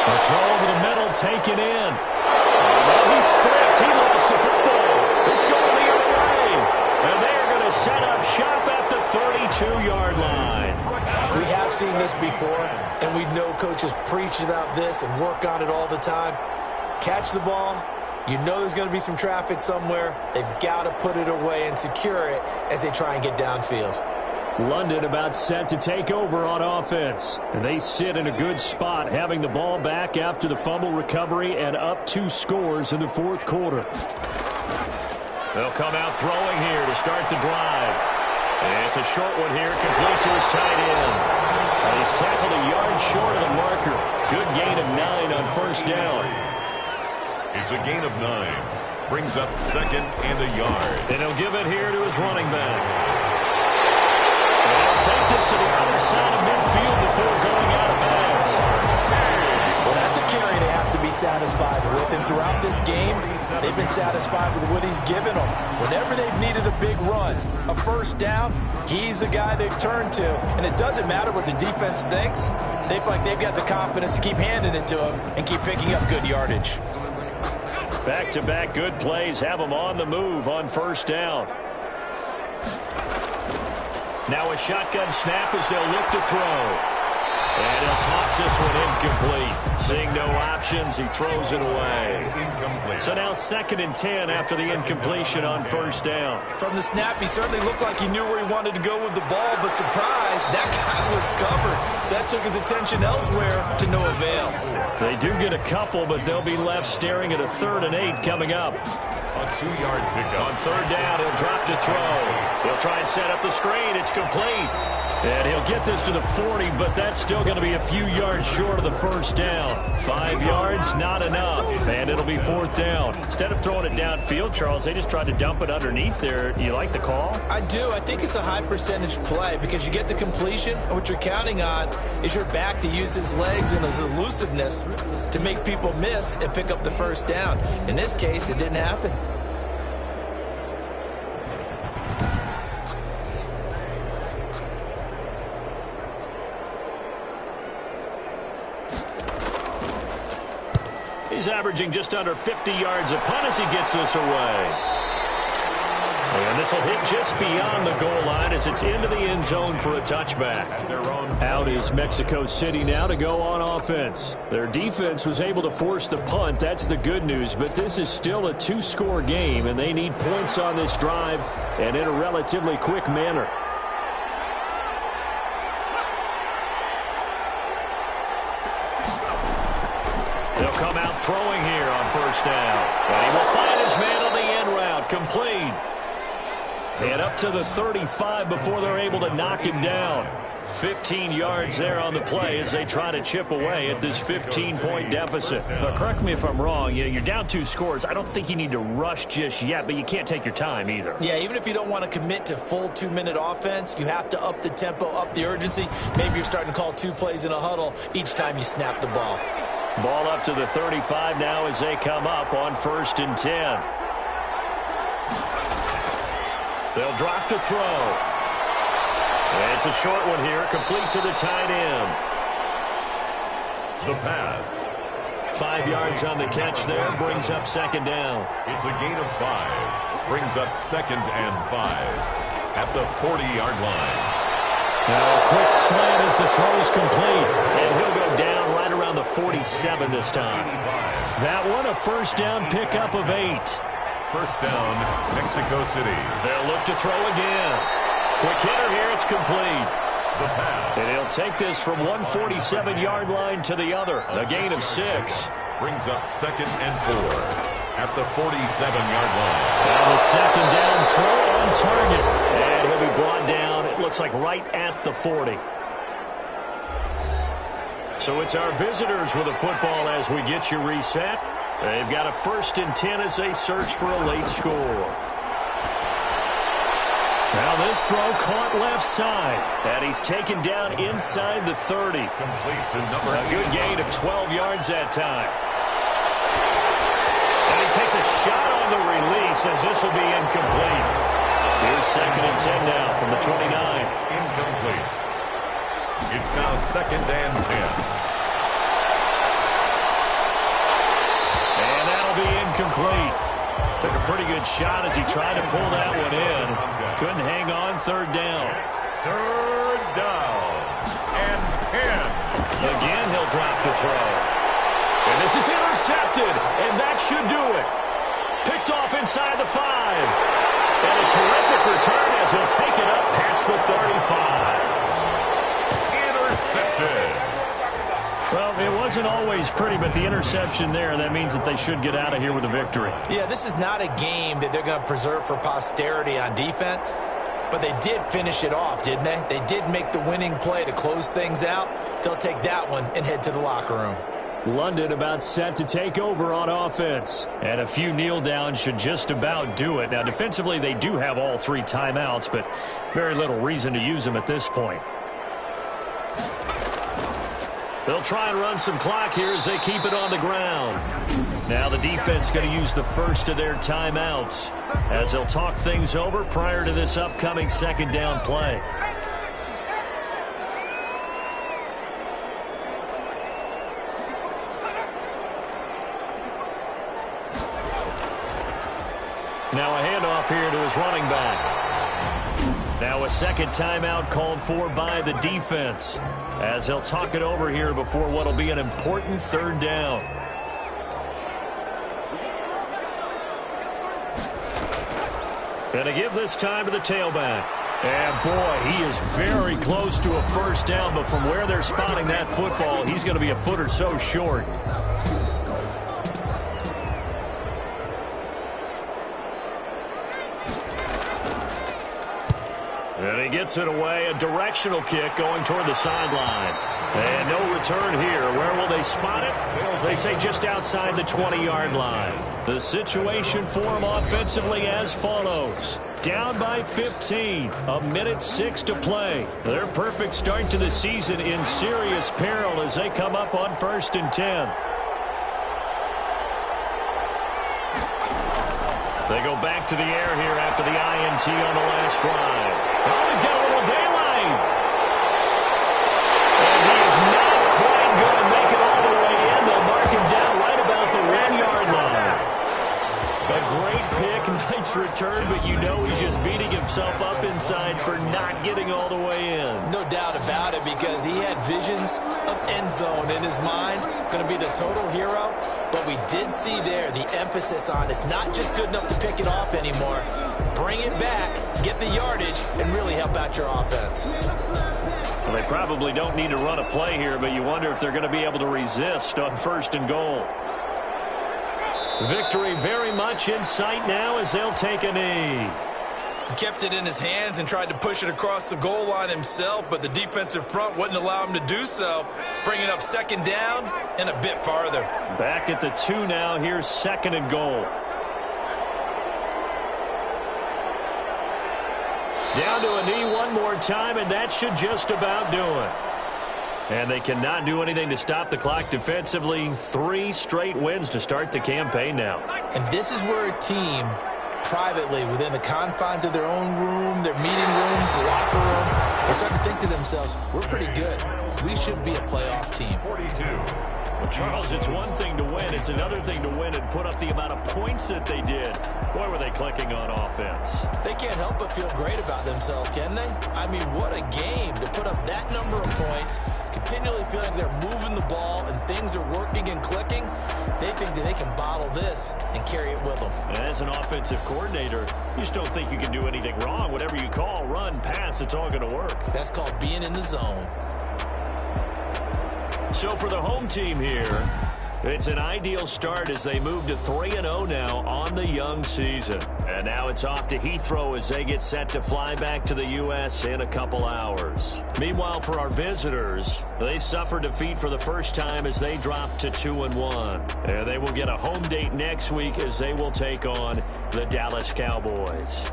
[SPEAKER 2] A throw over the middle, taken in. Now he's stripped. He lost the football. It's going the other way. And they're going to set up shop at the 32-yard line.
[SPEAKER 3] We have seen this before, and we know coaches preach about this and work on it all the time. Catch the ball. You know there's going to be some traffic somewhere. They've got to put it away and secure it as they try and get downfield.
[SPEAKER 2] London about set to take over on offense. And they sit in a good spot, having the ball back after the fumble recovery and up 2 scores in the fourth quarter. They'll come out throwing here to start the drive. And it's a short one here, complete to his tight end. And he's tackled a yard short of the marker. Good gain of 9 on first down.
[SPEAKER 1] It's a gain of 9. Brings up second and a yard.
[SPEAKER 2] And he'll give it here to his running back. Take this to the other side of midfield before going out of bounds.
[SPEAKER 3] Well, that's a carry they have to be satisfied with. And throughout this game, they've been satisfied with what he's given them. Whenever they've needed a big run, a first down, he's the guy they've turned to. And it doesn't matter what the defense thinks. They feel like they've got the confidence to keep handing it to him and keep picking up good yardage.
[SPEAKER 2] Back-to-back good plays have them on the move on first down. Now a shotgun snap as they'll look to throw. And he'll toss this one incomplete. Seeing no options, he throws it away. Incomplete. So now 2nd and 10 after the incompletion on first down.
[SPEAKER 3] From the snap, he certainly looked like he knew where he wanted to go with the ball, but surprise, that guy was covered. So that took his attention elsewhere to no avail.
[SPEAKER 2] They do get a couple, but they'll be left staring at a 3rd and 8 coming up.
[SPEAKER 1] A 2-yard pickup.
[SPEAKER 2] On third down, he'll drop to throw. He'll try and set up the screen. It's complete. And he'll get this to the 40, but that's still going to be a few yards short of the first down. 5 yards, not enough. And it'll be 4th down. Instead of throwing it downfield, Charles, they just tried to dump it underneath there. Do you like the call?
[SPEAKER 3] I do. I think it's a high percentage play because you get the completion, and what you're counting on is your back to use his legs and his elusiveness to make people miss and pick up the first down. In this case, it didn't happen.
[SPEAKER 2] He's averaging just under 50 yards a punt as he gets this away. And this will hit just beyond the goal line as it's into the end zone for a touchback. Out is Mexico City now to go on offense. Their defense was able to force the punt. That's the good news. But this is still a 2-score game, and they need points on this drive and in a relatively quick manner. They'll come out throwing here on first down. And he will find his man on the end route. Complete. And up to the 35 before they're able to knock him down. 15 yards there on the play as they try to chip away at this 15-point deficit.
[SPEAKER 4] But correct me if I'm wrong. You're down 2 scores. I don't think you need to rush just yet, but you can't take your time either.
[SPEAKER 3] Yeah, even if you don't want to commit to full 2-minute offense, you have to up the tempo, up the urgency. Maybe you're starting to call 2 plays in a huddle each time you snap the ball.
[SPEAKER 2] Ball up to the 35 now as they come up on 1st and 10. They'll drop to throw. And it's a short one here, complete to the tight end.
[SPEAKER 1] The pass.
[SPEAKER 2] 5 yards on the catch there, brings up 2nd down.
[SPEAKER 1] It's a gain of 5. Brings up 2nd and 5 at the 40-yard line.
[SPEAKER 2] Now a quick slant as the throw's complete. And he'll go down right around the 47 this time. That one a first down pickup of 8.
[SPEAKER 1] First down, Mexico City.
[SPEAKER 2] They'll look to throw again. Quick hitter here, it's complete.
[SPEAKER 1] The pass.
[SPEAKER 2] And he'll take this from 147-yard line to the other. A gain of 6.
[SPEAKER 1] Brings up 2nd and 4 at the 47-yard line.
[SPEAKER 2] Now the 2nd down throw on target. And he'll be brought down, it looks like right at the 40. So it's our visitors with a football as we get you reset. They've got a 1st and 10 as they search for a late score. Now this throw caught left side. And he's taken down inside the 30.
[SPEAKER 1] Complete to number
[SPEAKER 2] A good gain of 12 yards that time. And he takes a shot on the release as this will be incomplete. Here's 2nd and 10 now from the 29.
[SPEAKER 1] Incomplete. It's now 2nd and 10.
[SPEAKER 2] incomplete. Took a pretty good shot as he tried to pull that one in. Couldn't hang on. Third down.
[SPEAKER 1] Third down and 10.
[SPEAKER 2] Again, he'll drop to throw. And this is intercepted, and that should do it. Picked off inside the 5. And a terrific return as he'll take it up past the 35.
[SPEAKER 1] Intercepted.
[SPEAKER 2] Well, it wasn't always pretty, but the interception there, that means that they should get out of here with a victory.
[SPEAKER 3] Yeah, this is not a game that they're going to preserve for posterity on defense, but they did finish it off, didn't they? They did make the winning play to close things out. They'll take that one and head to the locker room.
[SPEAKER 2] London about set to take over on offense. And a few kneel downs should just about do it. Now, defensively, they do have all 3 timeouts, but very little reason to use them at this point. They'll try and run some clock here as they keep it on the ground. Now the defense going to use the first of their timeouts as they'll talk things over prior to this upcoming second down play. Now a handoff here to his running back. Now a second timeout called for by the defense as they'll talk it over here before what will be an important third down. And to give this time to the tailback. And boy, he is very close to a first down, but from where they're spotting that football, he's going to be a foot or so short. And he gets it away, a directional kick going toward the sideline. And no return here. Where will they spot it? They say just outside the 20-yard line. The situation for them offensively as follows. Down by 15, 1:06 to play. Their perfect start to the season in serious peril as they come up on 1st and 10. They go back to the air here after the INT on the last drive. Oh, he's got a little daylight. And he is not quite going to make it all the way in. They'll mark him down right about the 1-yard line. A great pick, nice return, but you know he's just beating himself up inside for not getting all the way in.
[SPEAKER 3] No doubt about it, because he had visions of end zone in his mind. Going to be the total hero. But we did see there the emphasis on it's not just good enough to pick it off anymore. Bring it back, get the yardage, and really help out your offense.
[SPEAKER 2] Well, they probably don't need to run a play here, but you wonder if they're going to be able to resist on 1st and goal. Victory very much in sight now as they'll take a knee.
[SPEAKER 3] He kept it in his hands and tried to push it across the goal line himself, but the defensive front wouldn't allow him to do so. Bringing up second down and a bit farther.
[SPEAKER 2] Back at the 2 now. Here's 2nd and goal. Down to a knee one more time, and that should just about do it. And they cannot do anything to stop the clock defensively. 3 straight wins to start the campaign now.
[SPEAKER 3] And this is where a team, privately, within the confines of their own room, their meeting rooms, the locker room, they start to think to themselves, we're pretty good. We should be a playoff team.
[SPEAKER 1] 42.
[SPEAKER 2] Well, Charles, it's one thing to win. It's another thing to win and put up the amount of points that they did. Boy, were they clicking on offense.
[SPEAKER 3] They can't help but feel great about themselves, can they? I mean, what a game to put up that number of points, continually feeling they're moving the ball and things are working and clicking. They think that they can bottle this and carry it with them.
[SPEAKER 2] And as an offensive coordinator, you just don't think you can do anything wrong. Whatever you call, run, pass, it's all going to work.
[SPEAKER 3] That's called being in the zone.
[SPEAKER 2] So for the home team here, it's an ideal start as they move to 3-0 now on the young season. And now it's off to Heathrow as they get set to fly back to the U.S. in a couple hours. Meanwhile, for our visitors, they suffer defeat for the first time as they drop to 2-1. And they will get a home date next week as they will take on the Dallas Cowboys.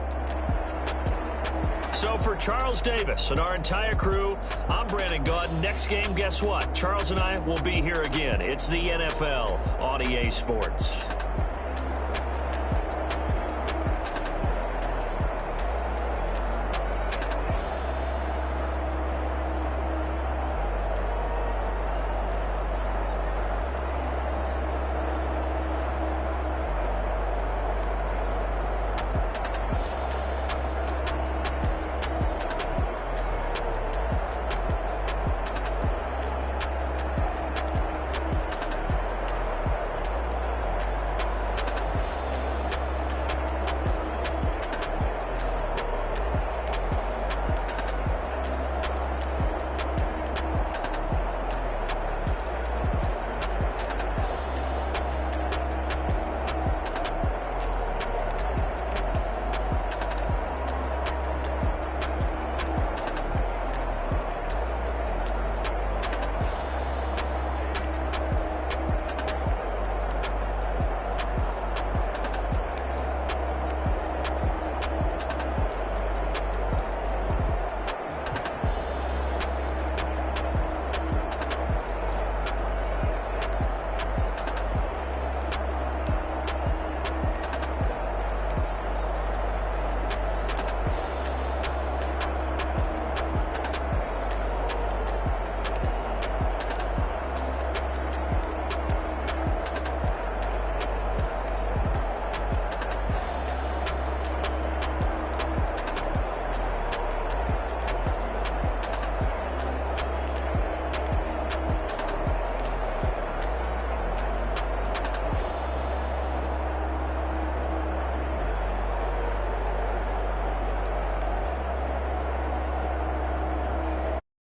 [SPEAKER 2] So for Charles Davis and our entire crew, I'm Brandon Gaudin. Next game, guess what? Charles and I will be here again. It's the NFL on EA Sports.